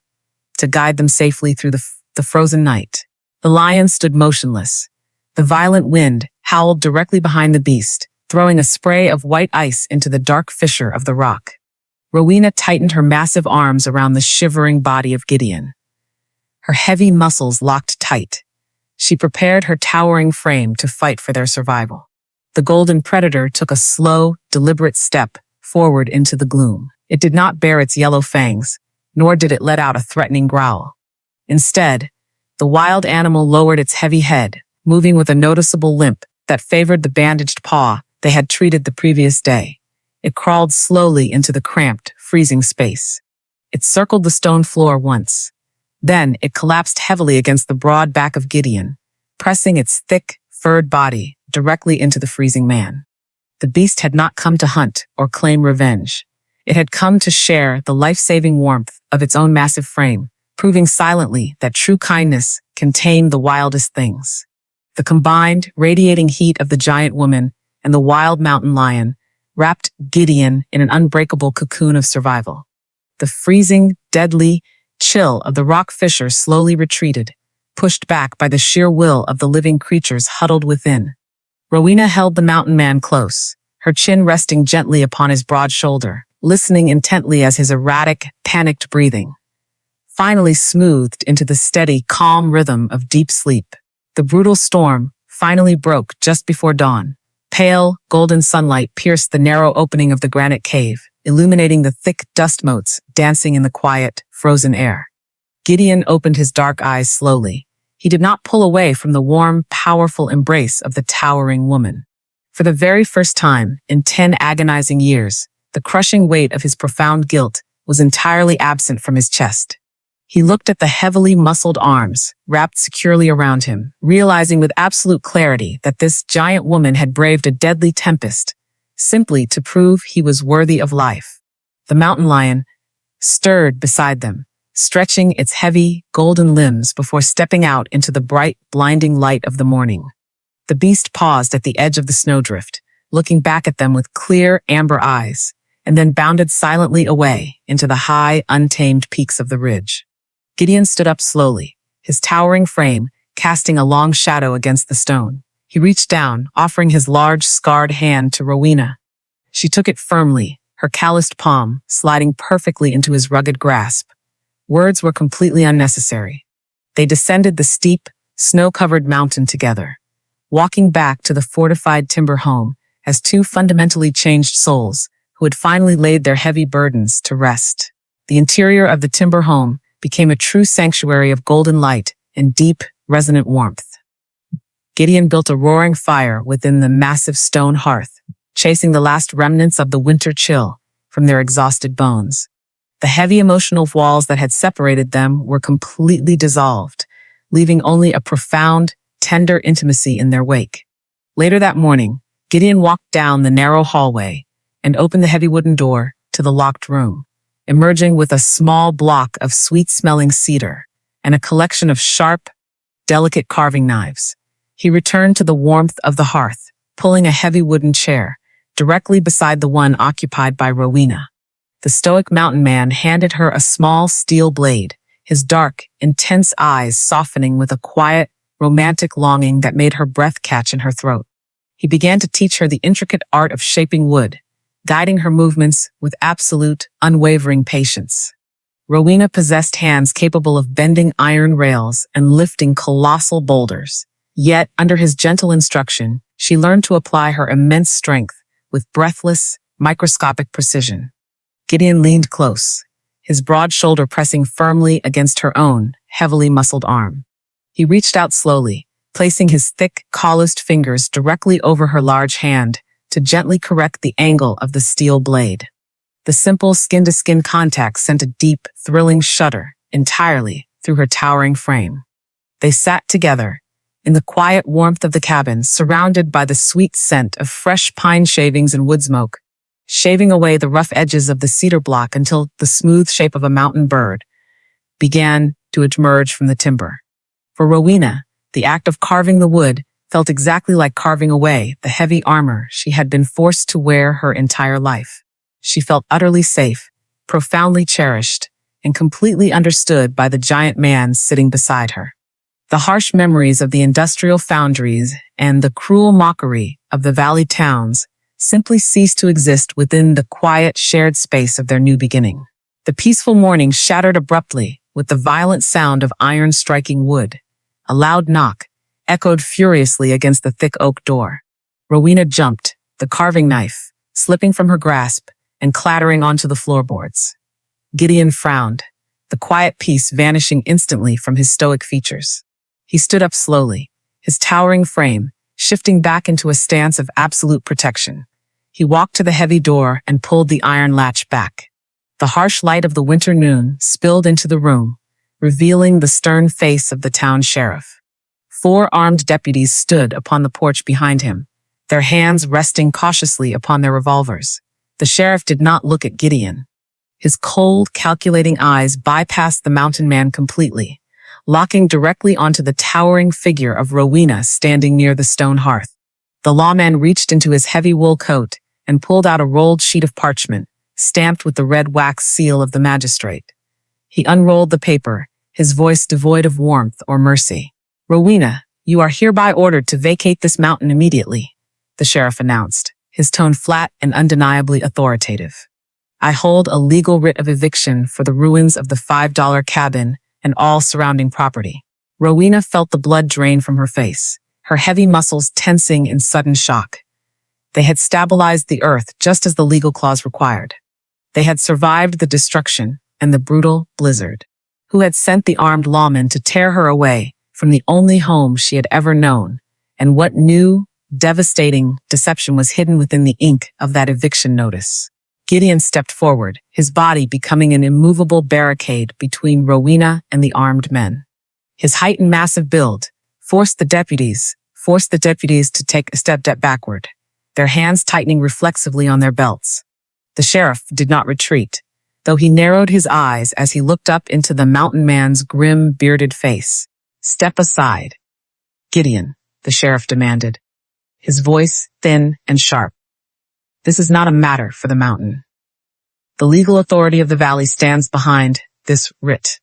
to guide them safely through the frozen night? The lion stood motionless. The violent wind howled directly behind the beast, throwing a spray of white ice into the dark fissure of the rock. Rowena tightened her massive arms around the shivering body of Gideon. Her heavy muscles locked tight. She prepared her towering frame to fight for their survival. The golden predator took a slow, deliberate step forward into the gloom. It did not bare its yellow fangs, nor did it let out a threatening growl. Instead, the wild animal lowered its heavy head, moving with a noticeable limp that favored the bandaged paw they had treated the previous day. It crawled slowly into the cramped, freezing space. It circled the stone floor once. Then it collapsed heavily against the broad back of Gideon, pressing its thick, furred body directly into the freezing man. The beast had not come to hunt or claim revenge. It had come to share the life-saving warmth of its own massive frame, proving silently that true kindness can tame the wildest things. The combined, radiating heat of the giant woman and the wild mountain lion wrapped Gideon in an unbreakable cocoon of survival. The freezing, deadly chill of the rock fissure slowly retreated, pushed back by the sheer will of the living creatures huddled within. Rowena held the mountain man close, her chin resting gently upon his broad shoulder, listening intently as his erratic, panicked breathing finally smoothed into the steady, calm rhythm of deep sleep. The brutal storm finally broke just before dawn. Pale, golden sunlight pierced the narrow opening of the granite cave, illuminating the thick dust motes dancing in the quiet, frozen air. Gideon opened his dark eyes slowly. He did not pull away from the warm, powerful embrace of the towering woman. For the very first time in 10 agonizing years, the crushing weight of his profound guilt was entirely absent from his chest. He looked at the heavily muscled arms wrapped securely around him, realizing with absolute clarity that this giant woman had braved a deadly tempest simply to prove he was worthy of life. The mountain lion stirred beside them, stretching its heavy, golden limbs before stepping out into the bright, blinding light of the morning. The beast paused at the edge of the snowdrift, looking back at them with clear, amber eyes, and then bounded silently away into the high, untamed peaks of the ridge. Gideon stood up slowly, his towering frame casting a long shadow against the stone. He reached down, offering his large, scarred hand to Rowena. She took it firmly, her calloused palm sliding perfectly into his rugged grasp. Words were completely unnecessary. They descended the steep, snow-covered mountain together, walking back to the fortified timber home as two fundamentally changed souls who had finally laid their heavy burdens to rest. The interior of the timber home became a true sanctuary of golden light and deep, resonant warmth. Gideon built a roaring fire within the massive stone hearth, chasing the last remnants of the winter chill from their exhausted bones. The heavy emotional walls that had separated them were completely dissolved, leaving only a profound, tender intimacy in their wake. Later that morning, Gideon walked down the narrow hallway and opened the heavy wooden door to the locked room, emerging with a small block of sweet-smelling cedar and a collection of sharp, delicate carving knives. He returned to the warmth of the hearth, pulling a heavy wooden chair directly beside the one occupied by Rowena. The stoic mountain man handed her a small steel blade, his dark, intense eyes softening with a quiet, romantic longing that made her breath catch in her throat. He began to teach her the intricate art of shaping wood, guiding her movements with absolute, unwavering patience. Rowena possessed hands capable of bending iron rails and lifting colossal boulders. Yet, under his gentle instruction, she learned to apply her immense strength with breathless, microscopic precision. Gideon leaned close, his broad shoulder pressing firmly against her own, heavily muscled arm. He reached out slowly, placing his thick, calloused fingers directly over her large hand to gently correct the angle of the steel blade. The simple skin-to-skin contact sent a deep, thrilling shudder entirely through her towering frame. They sat together, in the quiet warmth of the cabin, surrounded by the sweet scent of fresh pine shavings and wood smoke, shaving away the rough edges of the cedar block until the smooth shape of a mountain bird began to emerge from the timber. For Rowena, the act of carving the wood felt exactly like carving away the heavy armor she had been forced to wear her entire life. She felt utterly safe, profoundly cherished, and completely understood by the giant man sitting beside her. The harsh memories of the industrial foundries and the cruel mockery of the valley towns simply ceased to exist within the quiet, shared space of their new beginning. The peaceful morning shattered abruptly with the violent sound of iron striking wood. A loud knock echoed furiously against the thick oak door. Rowena jumped, the carving knife slipping from her grasp and clattering onto the floorboards. Gideon frowned, the quiet peace vanishing instantly from his stoic features. He stood up slowly, his towering frame shifting back into a stance of absolute protection. He walked to the heavy door and pulled the iron latch back. The harsh light of the winter noon spilled into the room, revealing the stern face of the town sheriff. 4 armed deputies stood upon the porch behind him, their hands resting cautiously upon their revolvers. The sheriff did not look at Gideon. His cold, calculating eyes bypassed the mountain man completely, locking directly onto the towering figure of Rowena standing near the stone hearth. The lawman reached into his heavy wool coat and pulled out a rolled sheet of parchment, stamped with the red wax seal of the magistrate. He unrolled the paper, his voice devoid of warmth or mercy. "Rowena, you are hereby ordered to vacate this mountain immediately," the sheriff announced, his tone flat and undeniably authoritative. "I hold a legal writ of eviction for the ruins of the $5 cabin and all surrounding property." Rowena felt the blood drain from her face, her heavy muscles tensing in sudden shock. They had stabilized the earth just as the legal clause required. They had survived the destruction and the brutal blizzard. Who had sent the armed lawman to tear her away from the only home she had ever known, and what new, devastating deception was hidden within the ink of that eviction notice? Gideon stepped forward, his body becoming an immovable barricade between Rowena and the armed men. His height and massive build forced the deputies to take a step backward, their hands tightening reflexively on their belts. The sheriff did not retreat, though he narrowed his eyes as he looked up into the mountain man's grim, bearded face. "Step aside, Gideon," the sheriff demanded, his voice thin and sharp. "This is not a matter for the mountain. The legal authority of the valley stands behind this writ."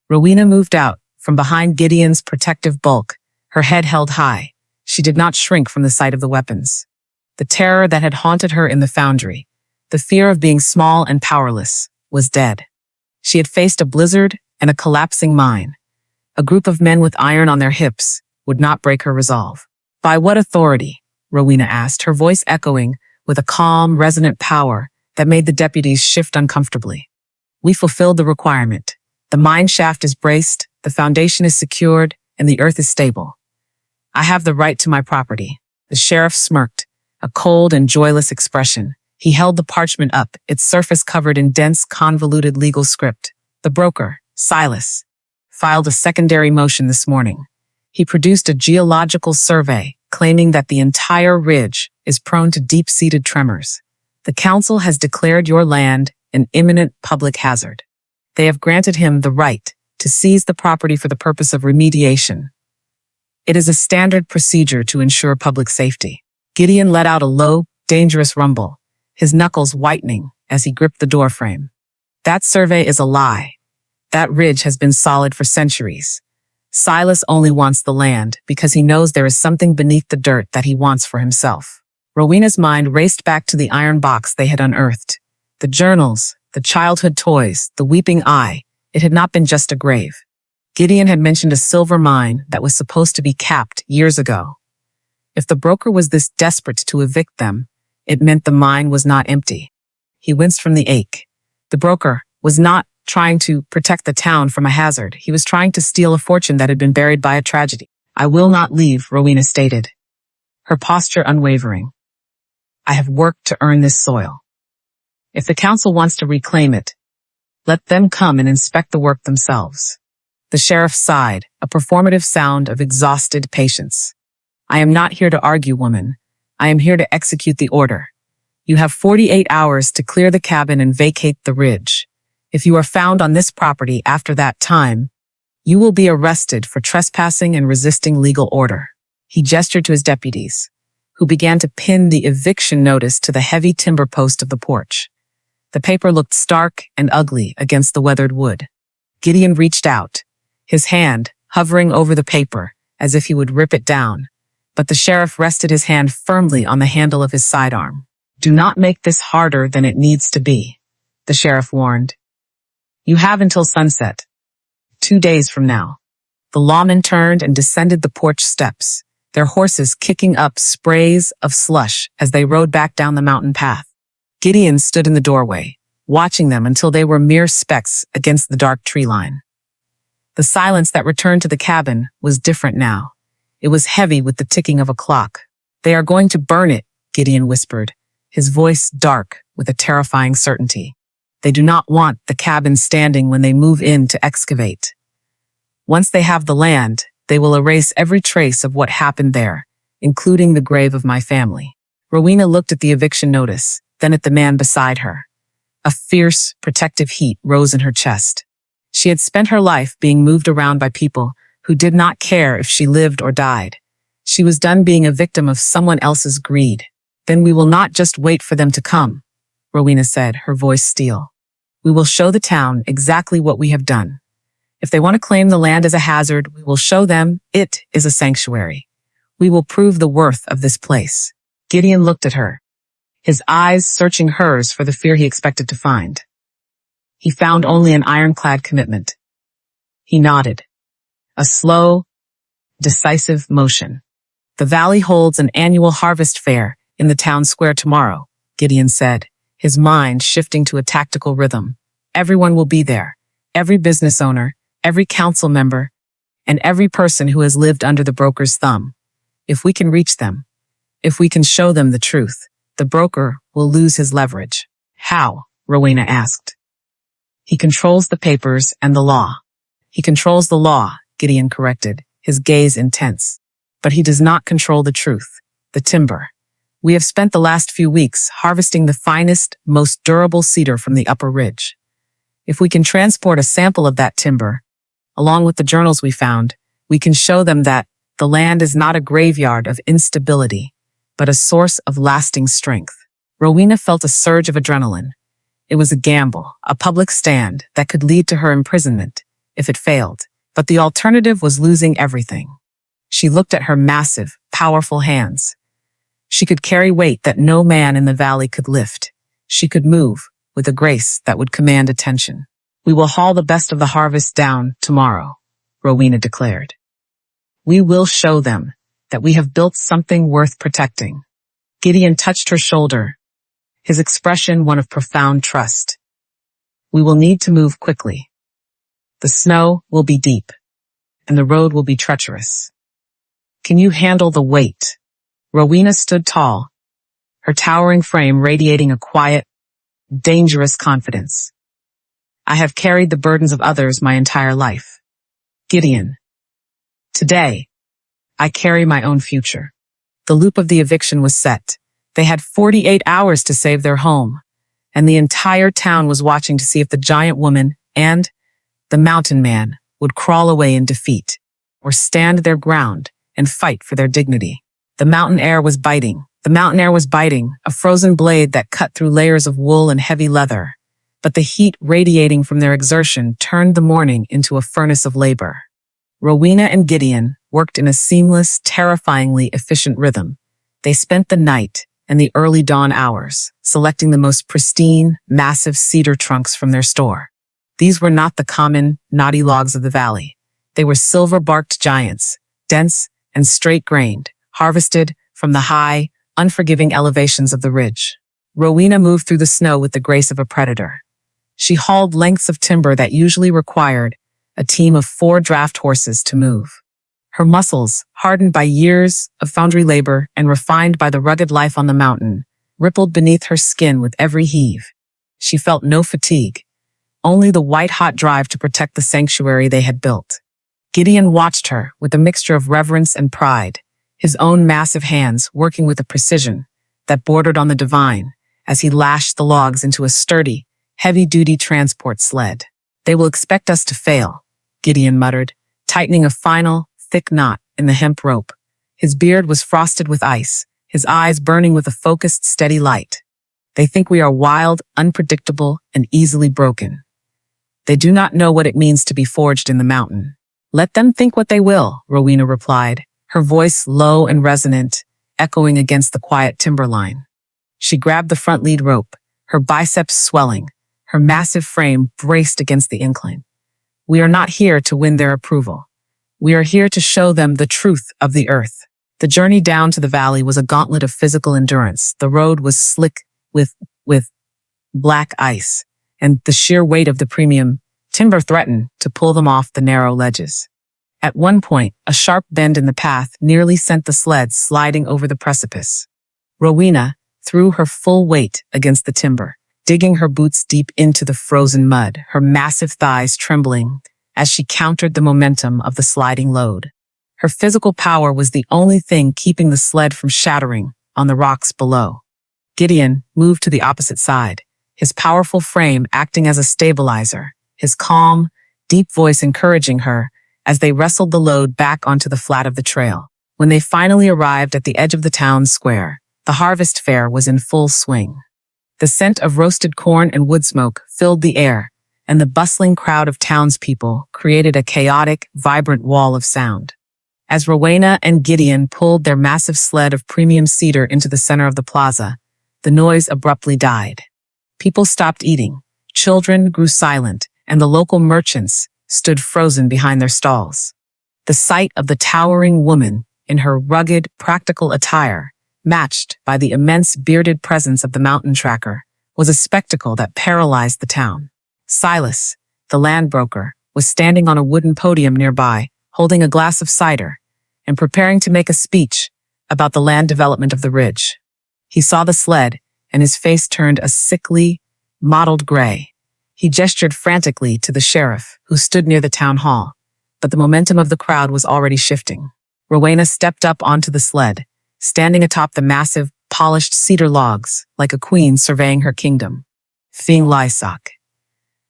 Rowena moved out from behind Gideon's protective bulk, her head held high. She did not shrink from the sight of the weapons. The terror that had haunted her in the foundry, the fear of being small and powerless, was dead. She had faced a blizzard and a collapsing mine. A group of men with iron on their hips would not break her resolve. By what authority? Rowena asked, her voice echoing with a calm, resonant power that made the deputies shift uncomfortably. We fulfilled the requirement. The mine shaft is braced, the foundation is secured, and the earth is stable. I have the right to my property. The sheriff smirked, a cold and joyless expression. He held the parchment up, its surface covered in dense, convoluted legal script. The broker, Silas, filed a secondary motion this morning. He produced a geological survey claiming that the entire ridge is prone to deep-seated tremors. The council has declared your land an imminent public hazard. They have granted him the right to seize the property for the purpose of remediation. It is a standard procedure to ensure public safety. Gideon let out a low, dangerous rumble, his knuckles whitening as he gripped the doorframe. That survey is a lie. That ridge has been solid for centuries. Silas only wants the land because he knows there is something beneath the dirt that he wants for himself. Rowena's mind raced back to the iron box they had unearthed. The journals, the childhood toys, the weeping eye. It had not been just a grave. Gideon had mentioned a silver mine that was supposed to be capped years ago. If the broker was this desperate to evict them, it meant the mine was not empty. He winced from the ache. The broker was not trying to protect the town from a hazard. He was trying to steal a fortune that had been buried by a tragedy. I will not leave, Rowena stated, her posture unwavering. I have worked to earn this soil. If the council wants to reclaim it, let them come and inspect the work themselves. The sheriff sighed, a performative sound of exhausted patience. I am not here to argue, woman. I am here to execute the order. You have 48 hours to clear the cabin and vacate the ridge. If you are found on this property after that time, you will be arrested for trespassing and resisting legal order. He gestured to his deputies, who began to pin the eviction notice to the heavy timber post of the porch. The paper looked stark and ugly against the weathered wood. Gideon reached out, his hand hovering over the paper as if he would rip it down, but the sheriff rested his hand firmly on the handle of his sidearm. Do not make this harder than it needs to be, the sheriff warned. You have until sunset, 2 days from now. The lawmen turned and descended the porch steps, their horses kicking up sprays of slush as they rode back down the mountain path. Gideon stood in the doorway, watching them until they were mere specks against the dark tree line. The silence that returned to the cabin was different now. It was heavy with the ticking of a clock. They are going to burn it, Gideon whispered, his voice dark with a terrifying certainty. They do not want the cabin standing when they move in to excavate. Once they have the land, they will erase every trace of what happened there, including the grave of my family. Rowena looked at the eviction notice, then at the man beside her. A fierce, protective heat rose in her chest. She had spent her life being moved around by people who did not care if she lived or died. She was done being a victim of someone else's greed. Then we will not just wait for them to come, Rowena said, her voice steel. We will show the town exactly what we have done. If they want to claim the land as a hazard, we will show them it is a sanctuary. We will prove the worth of this place. Gideon looked at her, his eyes searching hers for the fear he expected to find. He found only an ironclad commitment. He nodded. A slow, decisive motion. The valley holds an annual harvest fair in the town square tomorrow, Gideon said, his mind shifting to a tactical rhythm. Everyone will be there. Every business owner, every council member, and every person who has lived under the broker's thumb. If we can reach them, if we can show them the truth, the broker will lose his leverage. How? Rowena asked. He controls the papers and the law. He controls the law, Gideon corrected, his gaze intense. But he does not control the truth, the timber. We have spent the last few weeks harvesting the finest, most durable cedar from the upper ridge. If we can transport a sample of that timber, along with the journals we found, we can show them that the land is not a graveyard of instability, but a source of lasting strength. Rowena felt a surge of adrenaline. It was a gamble, a public stand that could lead to her imprisonment. if it failed, but the alternative was losing everything. She looked at her massive, powerful hands. She could carry weight that no man in the valley could lift. She could move with a grace that would command attention. "We will haul the best of the harvest down tomorrow," Rowena declared. "We will show them that we have built something worth protecting." Gideon touched her shoulder, his expression one of profound trust. "We will need to move quickly. The snow will be deep, and the road will be treacherous. Can you handle the weight?" Rowena stood tall, her towering frame radiating a quiet, dangerous confidence. "I have carried the burdens of others my entire life. Gideon, today, I carry my own future." The loop of the eviction was set. They had 48 hours to save their home, and the entire town was watching to see if the giant woman and the mountain man would crawl away in defeat or stand their ground and fight for their dignity. The mountain air was biting, a frozen blade that cut through layers of wool and heavy leather. But the heat radiating from their exertion turned the morning into a furnace of labor. Rowena and Gideon worked in a seamless, terrifyingly efficient rhythm. They spent the night and the early dawn hours selecting the most pristine, massive cedar trunks from their store. These were not the common, knotty logs of the valley. They were silver-barked giants, dense and straight-grained, harvested from the high, unforgiving elevations of the ridge. Rowena moved through the snow with the grace of a predator. She hauled lengths of timber that usually required a team of 4 draft horses to move. Her muscles, hardened by years of foundry labor and refined by the rugged life on the mountain, rippled beneath her skin with every heave. She felt no fatigue, only the white-hot drive to protect the sanctuary they had built. Gideon watched her with a mixture of reverence and pride, his own massive hands working with a precision that bordered on the divine as he lashed the logs into a sturdy, heavy-duty transport sled. "They will expect us to fail," Gideon muttered, tightening a final, thick knot in the hemp rope. His beard was frosted with ice, his eyes burning with a focused, steady light. "They think we are wild, unpredictable, and easily broken. They do not know what it means to be forged in the mountain." "Let them think what they will," Rowena replied, her voice low and resonant, echoing against the quiet timberline. She grabbed the front lead rope, her biceps swelling, her massive frame braced against the incline. "We are not here to win their approval. We are here to show them the truth of the earth." The journey down to the valley was a gauntlet of physical endurance. The road was slick with black ice, and the sheer weight of the premium timber threatened to pull them off the narrow ledges. At one point, a sharp bend in the path nearly sent the sled sliding over the precipice. Rowena threw her full weight against the timber, digging her boots deep into the frozen mud, her massive thighs trembling as she countered the momentum of the sliding load. Her physical power was the only thing keeping the sled from shattering on the rocks below. Gideon moved to the opposite side, his powerful frame acting as a stabilizer, his calm, deep voice encouraging her as they wrestled the load back onto the flat of the trail. When they finally arrived at the edge of the town square, the harvest fair was in full swing. The scent of roasted corn and wood smoke filled the air, and the bustling crowd of townspeople created a chaotic, vibrant wall of sound. As Rowena and Gideon pulled their massive sled of premium cedar into the center of the plaza, the noise abruptly died. People stopped eating, children grew silent, and the local merchants stood frozen behind their stalls. The sight of the towering woman in her rugged, practical attire, matched by the immense bearded presence of the mountain tracker, was a spectacle that paralyzed the town. Silas, the land broker, was standing on a wooden podium nearby, holding a glass of cider, and preparing to make a speech about the land development of the ridge. He saw the sled, and his face turned a sickly, mottled gray. He gestured frantically to the sheriff, who stood near the town hall, but the momentum of the crowd was already shifting. Rowena stepped up onto the sled, standing atop the massive, polished cedar logs, like a queen surveying her kingdom. Fing Lysak.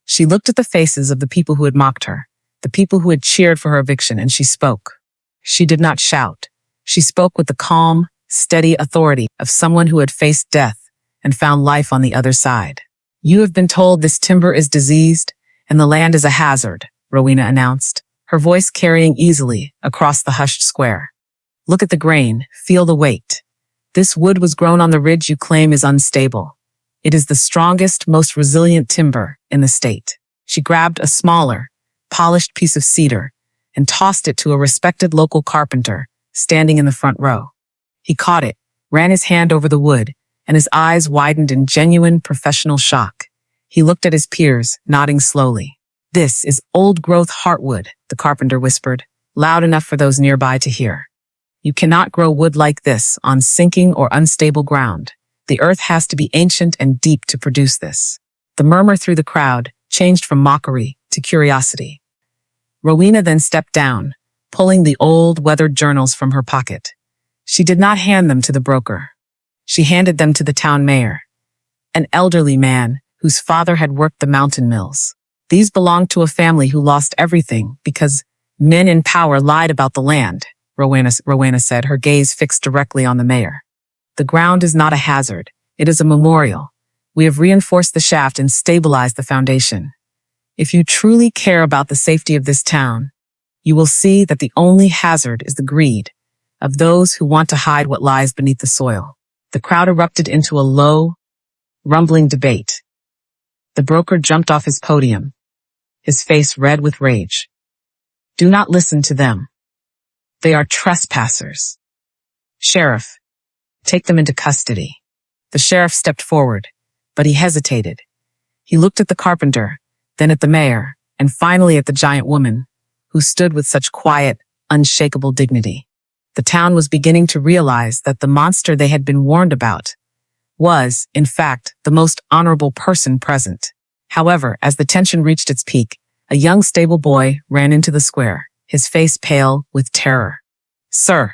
She looked at the faces of the people who had mocked her, the people who had cheered for her eviction, and she spoke. She did not shout. She spoke with the calm, steady authority of someone who had faced death and found life on the other side. "You have been told this timber is diseased and the land is a hazard," Rowena announced, her voice carrying easily across the hushed square. Look at the grain, feel the weight. This wood was grown on the ridge you claim is unstable. It is the strongest, most resilient timber in the state. She grabbed a smaller, polished piece of cedar and tossed it to a respected local carpenter standing in the front row. He caught it, ran his hand over the wood, and his eyes widened in genuine professional shock. He looked at his peers, nodding slowly. This is old-growth heartwood, the carpenter whispered, loud enough for those nearby to hear. You cannot grow wood like this on sinking or unstable ground. The earth has to be ancient and deep to produce this. The murmur through the crowd changed from mockery to curiosity. Rowena then stepped down, pulling the old, weathered journals from her pocket. She did not hand them to the broker. She handed them to the town mayor, an elderly man whose father had worked the mountain mills. These belonged to a family who lost everything because men in power lied about the land, Rowena said, her gaze fixed directly on the mayor. The ground is not a hazard. It is a memorial. We have reinforced the shaft and stabilized the foundation. If you truly care about the safety of this town, you will see that the only hazard is the greed of those who want to hide what lies beneath the soil. The crowd erupted into a low, rumbling debate. The broker jumped off his podium, his face red with rage. Do not listen to them. They are trespassers. Sheriff, take them into custody. The sheriff stepped forward, but he hesitated. He looked at the carpenter, then at the mayor, and finally at the giant woman, who stood with such quiet, unshakable dignity. The town was beginning to realize that the monster they had been warned about was, in fact, the most honorable person present. However, as the tension reached its peak, a young stable boy ran into the square, his face pale with terror. Sir,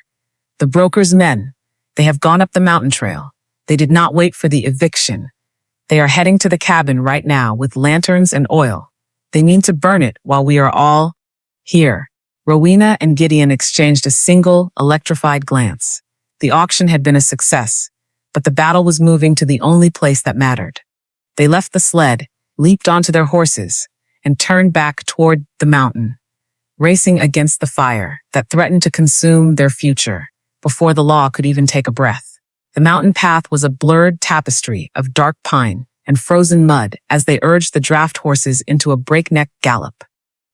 the broker's men, they have gone up the mountain trail. They did not wait for the eviction. They are heading to the cabin right now with lanterns and oil. They mean to burn it while we are all here. Rowena and Gideon exchanged a single, electrified glance. The auction had been a success, but the battle was moving to the only place that mattered. They left the sled, leaped onto their horses, and turned back toward the mountain, racing against the fire that threatened to consume their future before the law could even take a breath. The mountain path was a blurred tapestry of dark pine and frozen mud as they urged the draft horses into a breakneck gallop.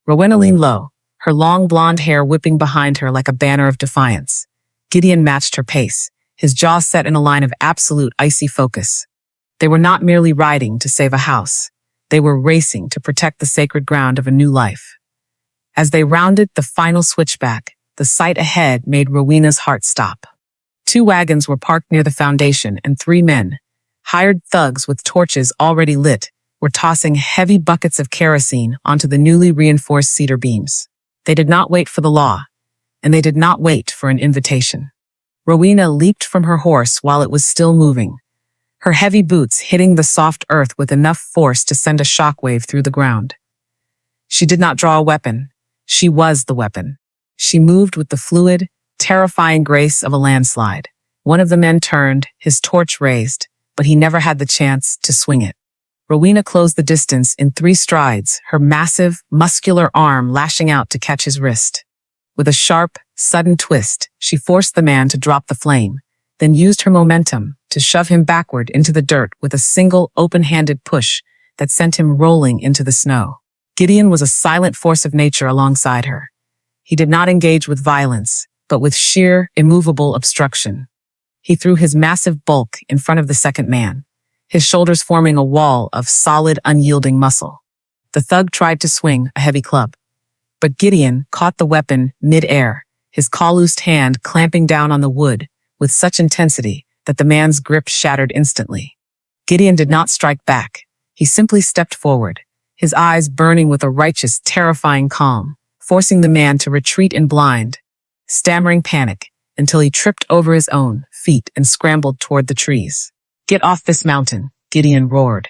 Rowena leaned low, her long blonde hair whipping behind her like a banner of defiance. Gideon matched her pace, his jaw set in a line of absolute icy focus. They were not merely riding to save a house. They were racing to protect the sacred ground of a new life. As they rounded the final switchback, the sight ahead made Rowena's heart stop. 2 wagons were parked near the foundation, and 3 men, hired thugs with torches already lit, were tossing heavy buckets of kerosene onto the newly reinforced cedar beams. They did not wait for the law, and they did not wait for an invitation. Rowena leaped from her horse while it was still moving, her heavy boots hitting the soft earth with enough force to send a shockwave through the ground. She did not draw a weapon. She was the weapon. She moved with the fluid, terrifying grace of a landslide. One of the men turned, his torch raised, but he never had the chance to swing it. Rowena closed the distance in 3 strides, her massive, muscular arm lashing out to catch his wrist. With a sharp, sudden twist, she forced the man to drop the flame, then used her momentum to shove him backward into the dirt with a single, open-handed push that sent him rolling into the snow. Gideon was a silent force of nature alongside her. He did not engage with violence, but with sheer, immovable obstruction. He threw his massive bulk in front of the second man, his shoulders forming a wall of solid, unyielding muscle. The thug tried to swing a heavy club, but Gideon caught the weapon mid-air, his calloused hand clamping down on the wood with such intensity that the man's grip shattered instantly. Gideon did not strike back. He simply stepped forward, his eyes burning with a righteous, terrifying calm, forcing the man to retreat in blind, stammering panic until he tripped over his own feet and scrambled toward the trees. Get off this mountain, Gideon roared,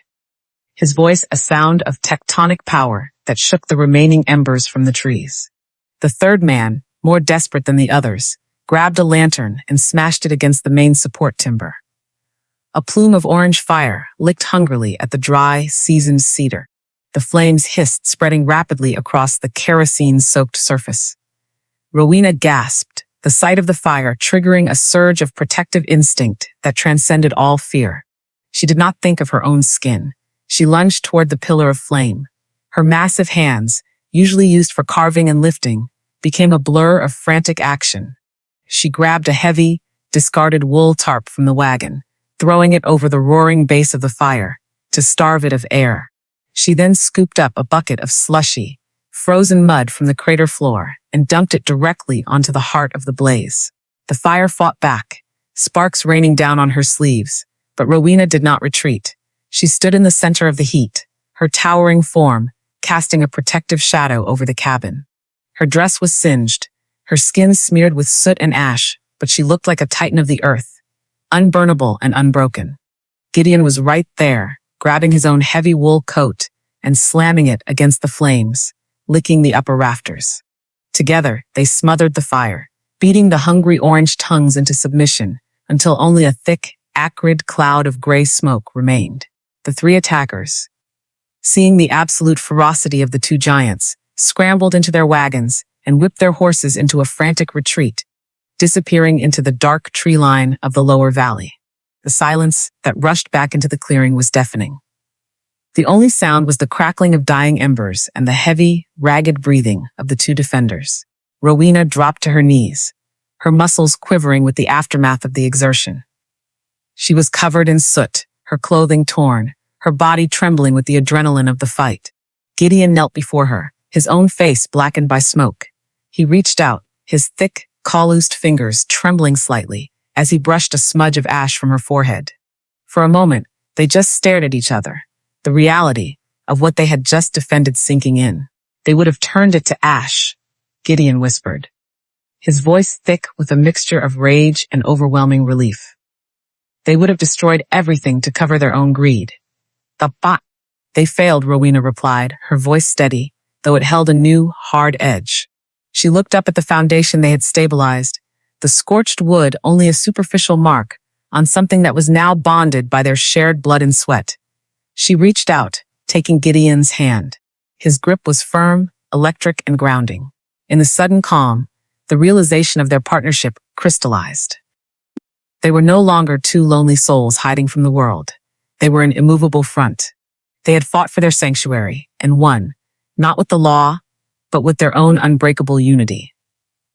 his voice a sound of tectonic power that shook the remaining embers from the trees. The third man, more desperate than the others, grabbed a lantern and smashed it against the main support timber. A plume of orange fire licked hungrily at the dry, seasoned cedar. The flames hissed, spreading rapidly across the kerosene-soaked surface. Rowena gasped, the sight of the fire triggering a surge of protective instinct that transcended all fear. She did not think of her own skin. She lunged toward the pillar of flame. Her massive hands, usually used for carving and lifting, became a blur of frantic action. She grabbed a heavy, discarded wool tarp from the wagon, throwing it over the roaring base of the fire to starve it of air. She then scooped up a bucket of slushy, frozen mud from the crater floor and dumped it directly onto the heart of the blaze. The fire fought back, sparks raining down on her sleeves, but Rowena did not retreat. She stood in the center of the heat, her towering form casting a protective shadow over the cabin. Her dress was singed, her skin smeared with soot and ash, but she looked like a titan of the earth, unburnable and unbroken. Gideon was right there, grabbing his own heavy wool coat and slamming it against the flames, licking the upper rafters. Together, they smothered the fire, beating the hungry orange tongues into submission until only a thick, acrid cloud of gray smoke remained. The three attackers, seeing the absolute ferocity of the two giants, scrambled into their wagons and whipped their horses into a frantic retreat, disappearing into the dark tree line of the lower valley. The silence that rushed back into the clearing was deafening. The only sound was the crackling of dying embers and the heavy, ragged breathing of the two defenders. Rowena dropped to her knees, her muscles quivering with the aftermath of the exertion. She was covered in soot, her clothing torn, her body trembling with the adrenaline of the fight. Gideon knelt before her, his own face blackened by smoke. He reached out, his thick, calloused fingers trembling slightly as he brushed a smudge of ash from her forehead. For a moment, they just stared at each other, the reality of what they had just defended sinking in. They would have turned it to ash, Gideon whispered, his voice thick with a mixture of rage and overwhelming relief. They would have destroyed everything to cover their own greed. They failed, Rowena replied, her voice steady, though it held a new, hard edge. She looked up at the foundation they had stabilized, the scorched wood only a superficial mark on something that was now bonded by their shared blood and sweat. She reached out, taking Gideon's hand. His grip was firm, electric, and grounding. In the sudden calm, the realization of their partnership crystallized. They were no longer two lonely souls hiding from the world. They were an immovable front. They had fought for their sanctuary and won, not with the law, but with their own unbreakable unity.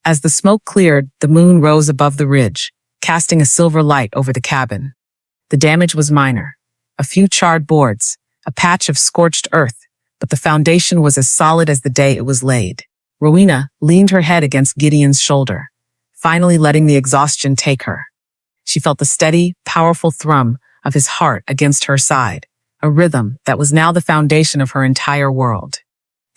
As the smoke cleared, the moon rose above the ridge, casting a silver light over the cabin. The damage was minor. A few charred boards, a patch of scorched earth, but the foundation was as solid as the day it was laid. Rowena leaned her head against Gideon's shoulder, finally letting the exhaustion take her. She felt the steady, powerful thrum of his heart against her side, a rhythm that was now the foundation of her entire world.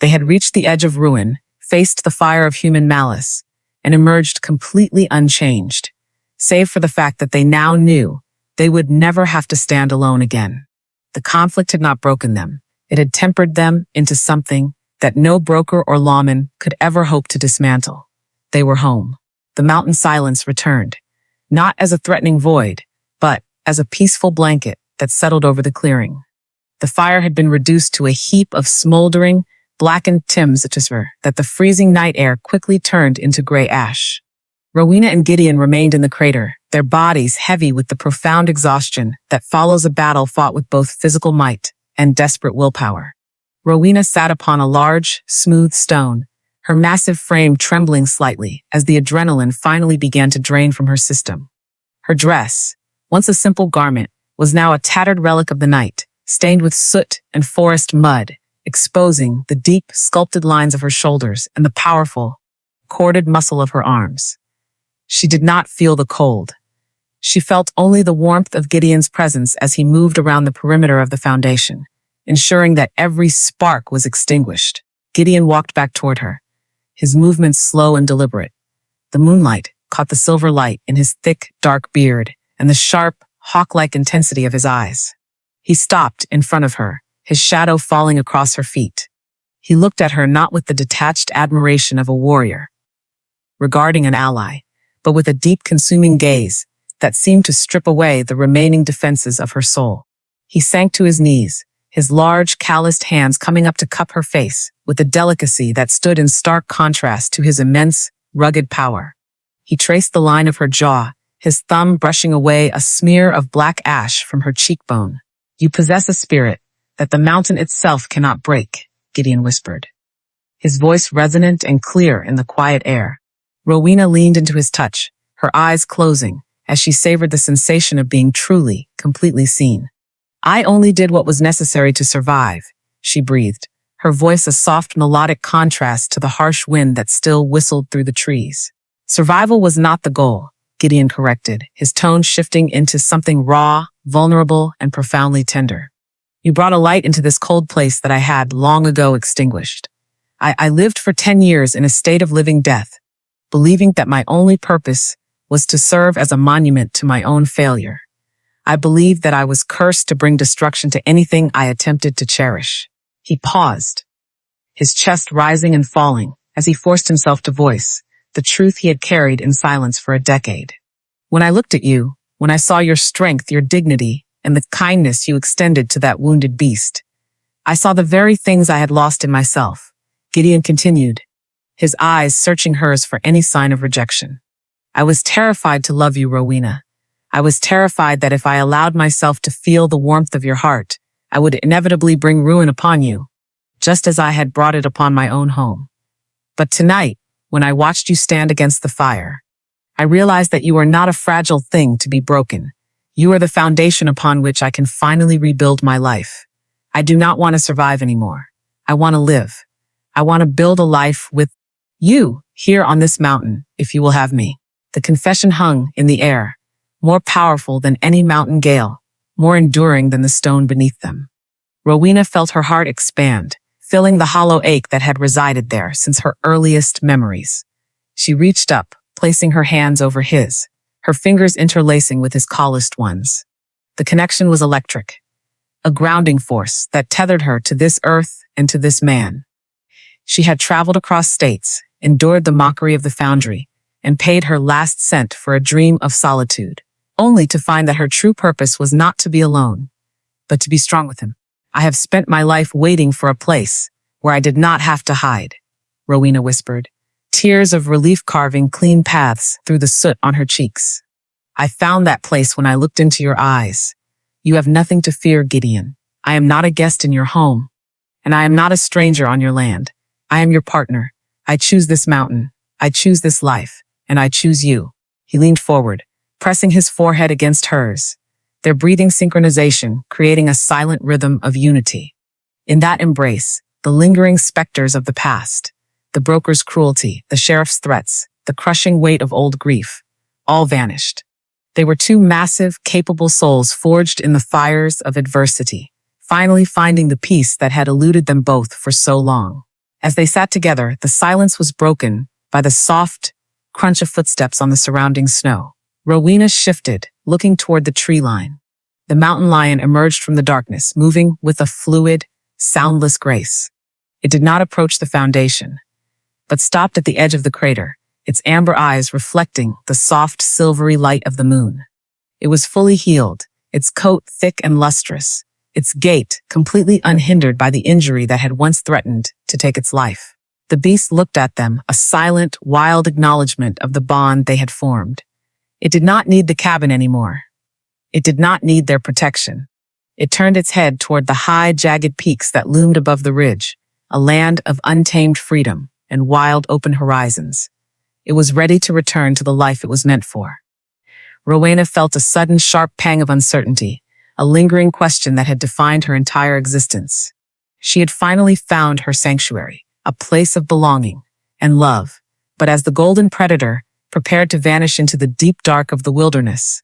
They had reached the edge of ruin, faced the fire of human malice, and emerged completely unchanged, save for the fact that they now knew they would never have to stand alone again. The conflict had not broken them. It had tempered them into something that no broker or lawman could ever hope to dismantle. They were home. The mountain silence returned, not as a threatening void, but as a peaceful blanket that settled over the clearing. The fire had been reduced to a heap of smoldering, blackened timbers that the freezing night air quickly turned into gray ash. Rowena and Gideon remained in the crater, their bodies heavy with the profound exhaustion that follows a battle fought with both physical might and desperate willpower. Rowena sat upon a large, smooth stone, her massive frame trembling slightly as the adrenaline finally began to drain from her system. Her dress, once a simple garment, was now a tattered relic of the night, stained with soot and forest mud, exposing the deep, sculpted lines of her shoulders and the powerful, corded muscle of her arms. She did not feel the cold. She felt only the warmth of Gideon's presence as he moved around the perimeter of the foundation, ensuring that every spark was extinguished. Gideon walked back toward her, his movements slow and deliberate. The moonlight caught the silver light in his thick, dark beard and the sharp, hawk-like intensity of his eyes. He stopped in front of her, his shadow falling across her feet. He looked at her not with the detached admiration of a warrior, regarding an ally, but with a deep, consuming gaze that seemed to strip away the remaining defenses of her soul. He sank to his knees, his large, calloused hands coming up to cup her face with a delicacy that stood in stark contrast to his immense, rugged power. He traced the line of her jaw, his thumb brushing away a smear of black ash from her cheekbone. "You possess a spirit that the mountain itself cannot break," Gideon whispered, his voice resonant and clear in the quiet air. Rowena leaned into his touch, her eyes closing, as she savored the sensation of being truly, completely seen. "I only did what was necessary to survive," she breathed, her voice a soft melodic contrast to the harsh wind that still whistled through the trees. "Survival was not the goal," Gideon corrected, his tone shifting into something raw, vulnerable, and profoundly tender. "You brought a light into this cold place that I had long ago extinguished. I lived for 10 years in a state of living death, believing that my only purpose was to serve as a monument to my own failure. I believed that I was cursed to bring destruction to anything I attempted to cherish." He paused, his chest rising and falling as he forced himself to voice the truth he had carried in silence for a decade. "When I looked at you, when I saw your strength, your dignity, and the kindness you extended to that wounded beast, I saw the very things I had lost in myself," Gideon continued, his eyes searching hers for any sign of rejection. "I was terrified to love you, Rowena. I was terrified that if I allowed myself to feel the warmth of your heart, I would inevitably bring ruin upon you, just as I had brought it upon my own home. But tonight, when I watched you stand against the fire, I realized that you are not a fragile thing to be broken. You are the foundation upon which I can finally rebuild my life. I do not want to survive anymore. I want to live. I want to build a life with you here on this mountain, if you will have me." The confession hung in the air, more powerful than any mountain gale, more enduring than the stone beneath them. Rowena felt her heart expand, filling the hollow ache that had resided there since her earliest memories. She reached up, placing her hands over his, her fingers interlacing with his calloused ones. The connection was electric, a grounding force that tethered her to this earth and to this man. She had traveled across states, endured the mockery of the foundry, and paid her last cent for a dream of solitude, only to find that her true purpose was not to be alone, but to be strong with him. "I have spent my life waiting for a place where I did not have to hide," Rowena whispered, tears of relief carving clean paths through the soot on her cheeks. "I found that place when I looked into your eyes. You have nothing to fear, Gideon. I am not a guest in your home, and I am not a stranger on your land. I am your partner. I choose this mountain. I choose this life, and I choose you." He leaned forward, pressing his forehead against hers, their breathing synchronization creating a silent rhythm of unity. In that embrace, the lingering specters of the past, the broker's cruelty, the sheriff's threats, the crushing weight of old grief, all vanished. They were two massive, capable souls forged in the fires of adversity, finally finding the peace that had eluded them both for so long. As they sat together, the silence was broken by the soft crunch of footsteps on the surrounding snow. Rowena shifted, looking toward the tree line. The mountain lion emerged from the darkness, moving with a fluid, soundless grace. It did not approach the foundation, but stopped at the edge of the crater, its amber eyes reflecting the soft, silvery light of the moon. It was fully healed, its coat thick and lustrous, its gait completely unhindered by the injury that had once threatened to take its life. The beast looked at them, a silent, wild acknowledgement of the bond they had formed. It did not need the cabin anymore. It did not need their protection. It turned its head toward the high, jagged peaks that loomed above the ridge, a land of untamed freedom and wild, open horizons. It was ready to return to the life it was meant for. Rowena felt a sudden, sharp pang of uncertainty, a lingering question that had defined her entire existence. She had finally found her sanctuary, a place of belonging and love, but as the golden predator prepared to vanish into the deep dark of the wilderness,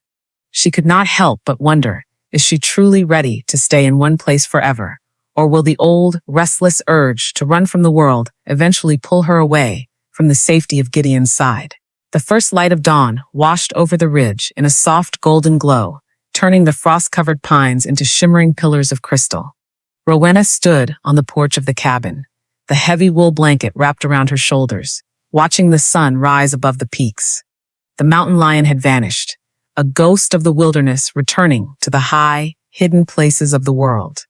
she could not help but wonder, is she truly ready to stay in one place forever? Or will the old, restless urge to run from the world eventually pull her away from the safety of Gideon's side? The first light of dawn washed over the ridge in a soft golden glow, turning the frost-covered pines into shimmering pillars of crystal. Rowena stood on the porch of the cabin, the heavy wool blanket wrapped around her shoulders, watching the sun rise above the peaks. The mountain lion had vanished, a ghost of the wilderness returning to the high, hidden places of the world.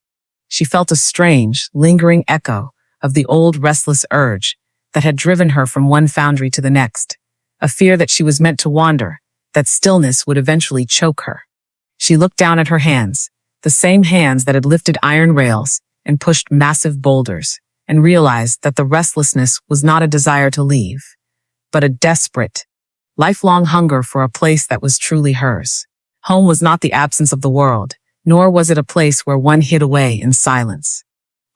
She felt a strange, lingering echo of the old restless urge that had driven her from one foundry to the next, a fear that she was meant to wander, that stillness would eventually choke her. She looked down at her hands, the same hands that had lifted iron rails and pushed massive boulders, and realized that the restlessness was not a desire to leave, but a desperate, lifelong hunger for a place that was truly hers. Home was not the absence of the world, nor was it a place where one hid away in silence.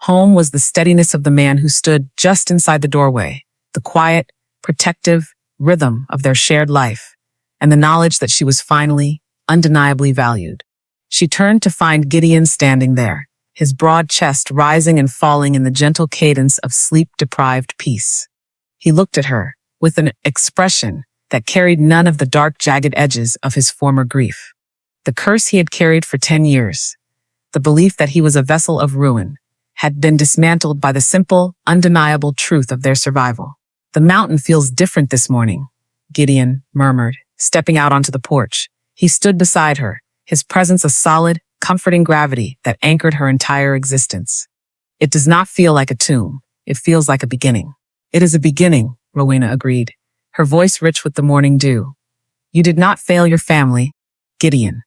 Home was the steadiness of the man who stood just inside the doorway, the quiet, protective rhythm of their shared life, and the knowledge that she was finally, undeniably valued. She turned to find Gideon standing there, his broad chest rising and falling in the gentle cadence of sleep-deprived peace. He looked at her with an expression that carried none of the dark, jagged edges of his former grief. The curse he had carried for 10 years, the belief that he was a vessel of ruin, had been dismantled by the simple, undeniable truth of their survival. "The mountain feels different this morning," Gideon murmured, stepping out onto the porch. He stood beside her, his presence a solid, comforting gravity that anchored her entire existence. "It does not feel like a tomb. It feels like a beginning." "It is a beginning," Rowena agreed, her voice rich with the morning dew. "You did not fail your family, Gideon.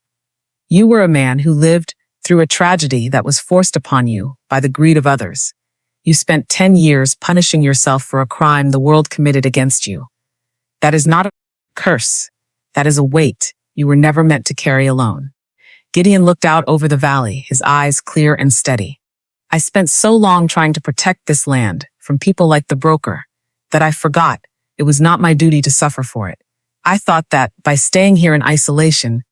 You were a man who lived through a tragedy that was forced upon you by the greed of others. You spent 10 years punishing yourself for a crime the world committed against you. That is not a curse. That is a weight you were never meant to carry alone." Gideon looked out over the valley, his eyes clear and steady. "I spent so long trying to protect this land from people like the broker that I forgot it was not my duty to suffer for it. I thought that by staying here in isolation,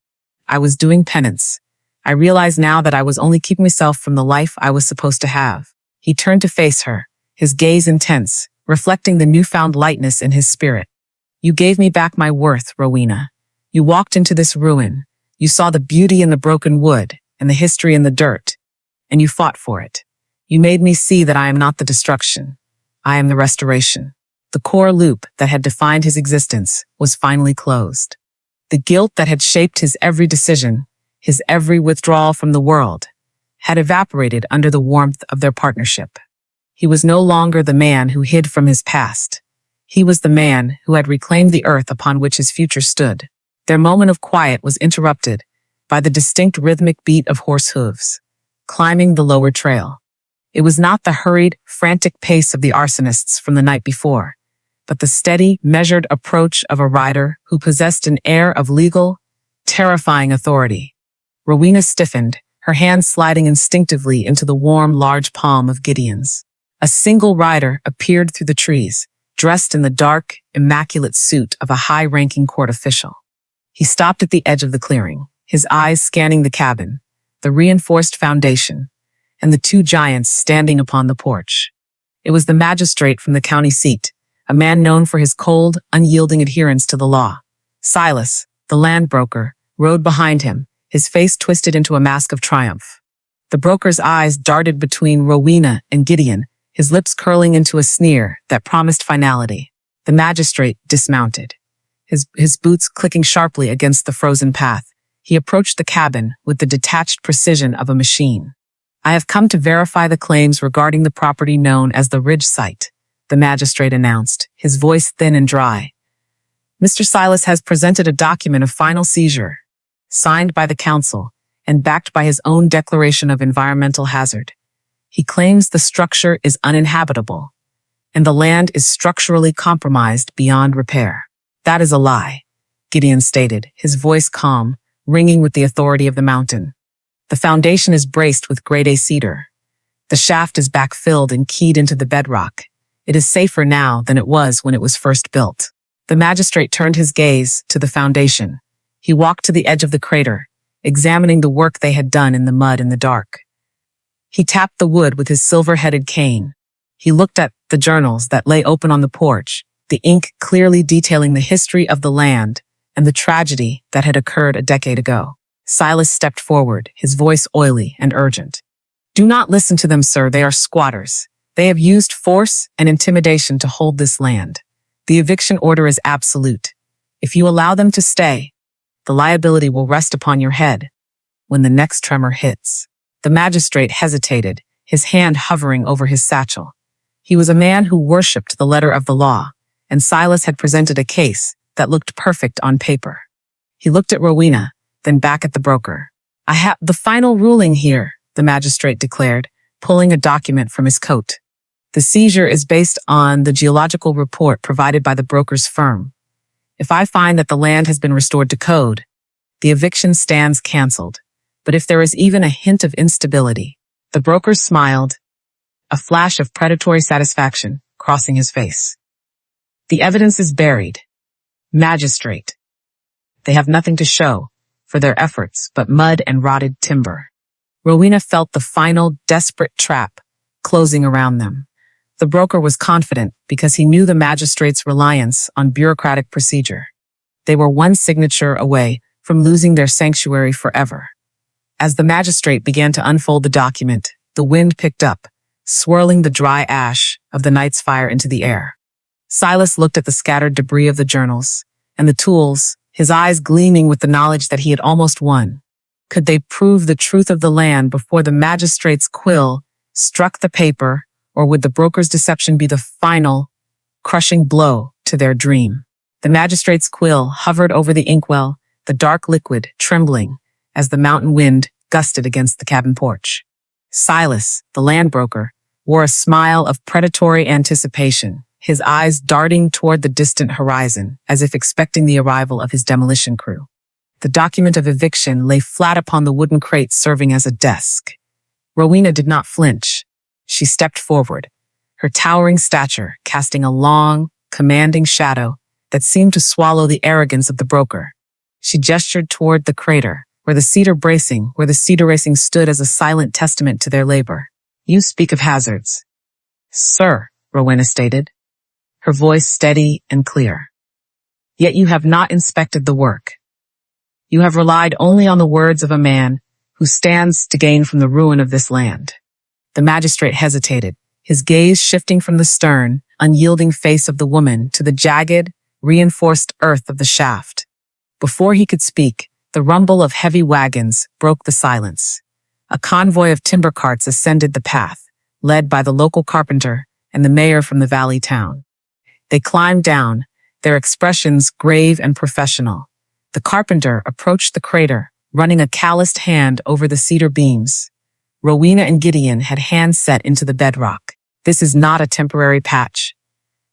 I was doing penance. I realize now that I was only keeping myself from the life I was supposed to have." He turned to face her, his gaze intense, reflecting the newfound lightness in his spirit. "You gave me back my worth, Rowena. You walked into this ruin. You saw the beauty in the broken wood and the history in the dirt, and you fought for it. You made me see that I am not the destruction. I am the restoration." The core loop that had defined his existence was finally closed. The guilt that had shaped his every decision, his every withdrawal from the world, had evaporated under the warmth of their partnership. He was no longer the man who hid from his past. He was the man who had reclaimed the earth upon which his future stood. Their moment of quiet was interrupted by the distinct rhythmic beat of horse hooves, climbing the lower trail. It was not the hurried, frantic pace of the arsonists from the night before, but the steady, measured approach of a rider who possessed an air of legal, terrifying authority. Rowena stiffened, her hand sliding instinctively into the warm, large palm of Gideon's. A single rider appeared through the trees, dressed in the dark, immaculate suit of a high-ranking court official. He stopped at the edge of the clearing, his eyes scanning the cabin, the reinforced foundation, and the two giants standing upon the porch. It was the magistrate from the county seat, a man known for his cold, unyielding adherence to the law. Silas, the land broker, rode behind him, his face twisted into a mask of triumph. The broker's eyes darted between Rowena and Gideon, his lips curling into a sneer that promised finality. The magistrate dismounted, his boots clicking sharply against the frozen path. He approached the cabin with the detached precision of a machine. "I have come to verify the claims regarding the property known as the Ridge Site," the magistrate announced, his voice thin and dry. "Mr. Silas has presented a document of final seizure, signed by the council and backed by his own declaration of environmental hazard. He claims the structure is uninhabitable, and the land is structurally compromised beyond repair." "That is a lie," Gideon stated, his voice calm, ringing with the authority of the mountain. "The foundation is braced with grade A cedar. The shaft is backfilled and keyed into the bedrock. It is safer now than it was when it was first built." The magistrate turned his gaze to the foundation. He walked to the edge of the crater, examining the work they had done in the mud in the dark. He tapped the wood with his silver-headed cane. He looked at the journals that lay open on the porch, the ink clearly detailing the history of the land and the tragedy that had occurred a decade ago. Silas stepped forward, his voice oily and urgent. "Do not listen to them, sir. They are squatters. They have used force and intimidation to hold this land. The eviction order is absolute. If you allow them to stay, the liability will rest upon your head when the next tremor hits." The magistrate hesitated, his hand hovering over his satchel. He was a man who worshipped the letter of the law, and Silas had presented a case that looked perfect on paper. He looked at Rowena, then back at the broker. "I have the final ruling here," the magistrate declared, pulling a document from his coat. "The seizure is based on the geological report provided by the broker's firm. If I find that the land has been restored to code, the eviction stands canceled. But if there is even a hint of instability," the broker smiled, a flash of predatory satisfaction crossing his face. "The evidence is buried. Magistrate. They have nothing to show for their efforts but mud and rotted timber." Rowena felt the final, desperate trap closing around them. The broker was confident because he knew the magistrate's reliance on bureaucratic procedure. They were one signature away from losing their sanctuary forever. As the magistrate began to unfold the document, the wind picked up, swirling the dry ash of the night's fire into the air. Silas looked at the scattered debris of the journals and the tools, his eyes gleaming with the knowledge that he had almost won. Could they prove the truth of the land before the magistrate's quill struck the paper, or would the broker's deception be the final, crushing blow to their dream? The magistrate's quill hovered over the inkwell, the dark liquid trembling as the mountain wind gusted against the cabin porch. Silas, the land broker, wore a smile of predatory anticipation, his eyes darting toward the distant horizon as if expecting the arrival of his demolition crew. The document of eviction lay flat upon the wooden crate serving as a desk. Rowena did not flinch. She stepped forward, her towering stature casting a long, commanding shadow that seemed to swallow the arrogance of the broker. She gestured toward the crater, where the cedar racing stood as a silent testament to their labor. "You speak of hazards." "Sir," Rowena stated, her voice steady and clear. "Yet you have not inspected the work. You have relied only on the words of a man who stands to gain from the ruin of this land." The magistrate hesitated, his gaze shifting from the stern, unyielding face of the woman to the jagged, reinforced earth of the shaft. Before he could speak, the rumble of heavy wagons broke the silence. A convoy of timber carts ascended the path, led by the local carpenter and the mayor from the valley town. They climbed down, their expressions grave and professional. The carpenter approached the crater, running a calloused hand over the cedar beams. Rowena and Gideon had hands set into the bedrock. "This is not a temporary patch,"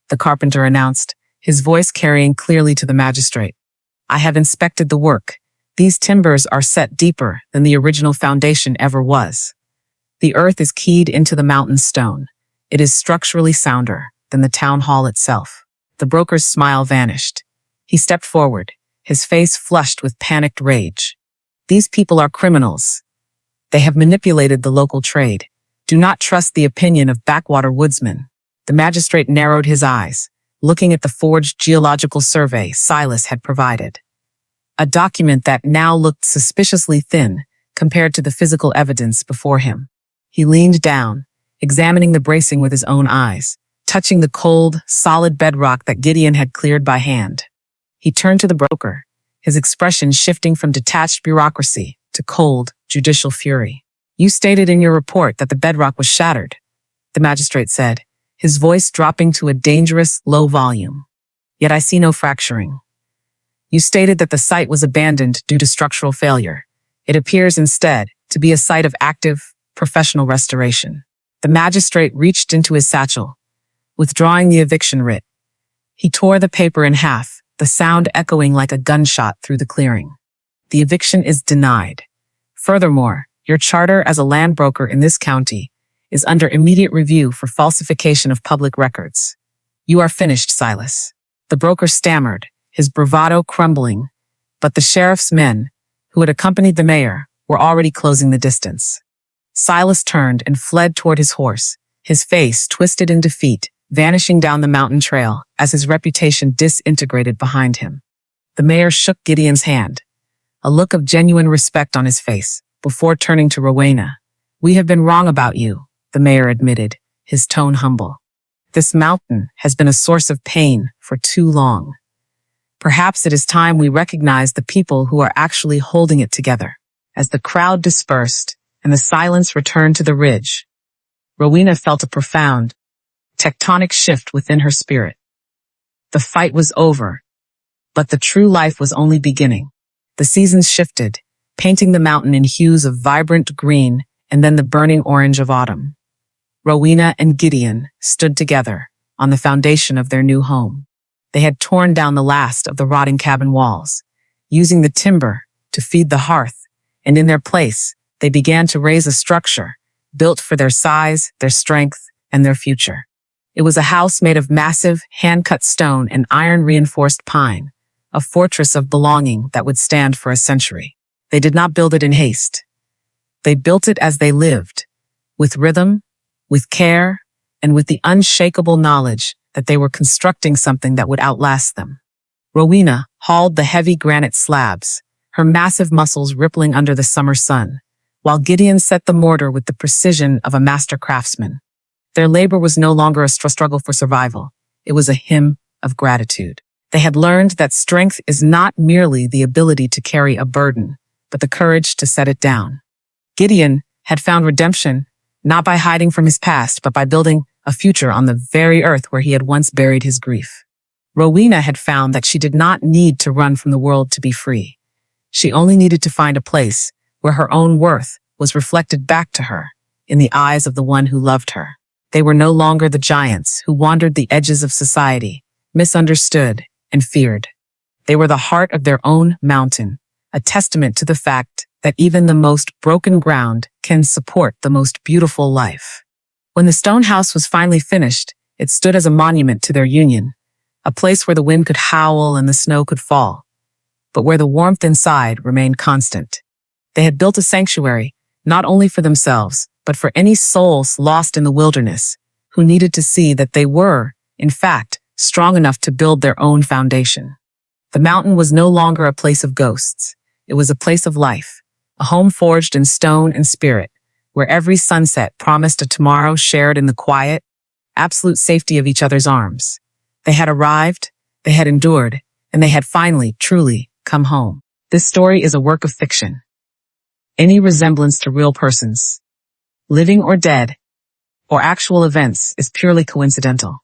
the carpenter announced, his voice carrying clearly to the magistrate. "I have inspected the work. These timbers are set deeper than the original foundation ever was. The earth is keyed into the mountain stone. It is structurally sounder than the town hall itself." The broker's smile vanished. He stepped forward, his face flushed with panicked rage. "These people are criminals. They have manipulated the local trade. Do not trust the opinion of backwater woodsmen." The magistrate narrowed his eyes, looking at the forged geological survey Silas had provided. A document that now looked suspiciously thin compared to the physical evidence before him. He leaned down, examining the bracing with his own eyes, touching the cold, solid bedrock that Gideon had cleared by hand. He turned to the broker, his expression shifting from detached bureaucracy to cold, judicial fury. "You stated in your report that the bedrock was shattered," the magistrate said, his voice dropping to a dangerous, low volume. "Yet I see no fracturing. You stated that the site was abandoned due to structural failure. It appears instead to be a site of active, professional restoration." The magistrate reached into his satchel, withdrawing the eviction writ. He tore the paper in half, the sound echoing like a gunshot through the clearing. "The eviction is denied. Furthermore, your charter as a land broker in this county is under immediate review for falsification of public records. You are finished, Silas." The broker stammered, his bravado crumbling, but the sheriff's men, who had accompanied the mayor, were already closing the distance. Silas turned and fled toward his horse, his face twisted in defeat, vanishing down the mountain trail as his reputation disintegrated behind him. The mayor shook Gideon's hand, a look of genuine respect on his face, before turning to Rowena. "We have been wrong about you," the mayor admitted, his tone humble. "This mountain has been a source of pain for too long. Perhaps it is time we recognize the people who are actually holding it together." As the crowd dispersed, and the silence returned to the ridge. Rowena felt a profound, tectonic shift within her spirit. The fight was over, but the true life was only beginning. The seasons shifted, painting the mountain in hues of vibrant green and then the burning orange of autumn. Rowena and Gideon stood together on the foundation of their new home. They had torn down the last of the rotting cabin walls, using the timber to feed the hearth, and in their place, they began to raise a structure built for their size, their strength, and their future. It was a house made of massive, hand-cut stone and iron-reinforced pine, a fortress of belonging that would stand for a century. They did not build it in haste. They built it as they lived, with rhythm, with care, and with the unshakable knowledge that they were constructing something that would outlast them. Rowena hauled the heavy granite slabs, her massive muscles rippling under the summer sun, while Gideon set the mortar with the precision of a master craftsman. Their labor was no longer a struggle for survival. It was a hymn of gratitude. They had learned that strength is not merely the ability to carry a burden, but the courage to set it down. Gideon had found redemption, not by hiding from his past, but by building a future on the very earth where he had once buried his grief. Rowena had found that she did not need to run from the world to be free. She only needed to find a place where her own worth was reflected back to her in the eyes of the one who loved her. They were no longer the giants who wandered the edges of society, misunderstood and feared. They were the heart of their own mountain, a testament to the fact that even the most broken ground can support the most beautiful life. When the stone house was finally finished, it stood as a monument to their union, a place where the wind could howl and the snow could fall, but where the warmth inside remained constant. They had built a sanctuary, not only for themselves, but for any souls lost in the wilderness who needed to see that they were, in fact, strong enough to build their own foundation. The mountain was no longer a place of ghosts. It was a place of life, a home forged in stone and spirit, where every sunset promised a tomorrow shared in the quiet, absolute safety of each other's arms. They had arrived, they had endured, and they had finally, truly, come home. This story is a work of fiction. Any resemblance to real persons, living or dead, or actual events is purely coincidental.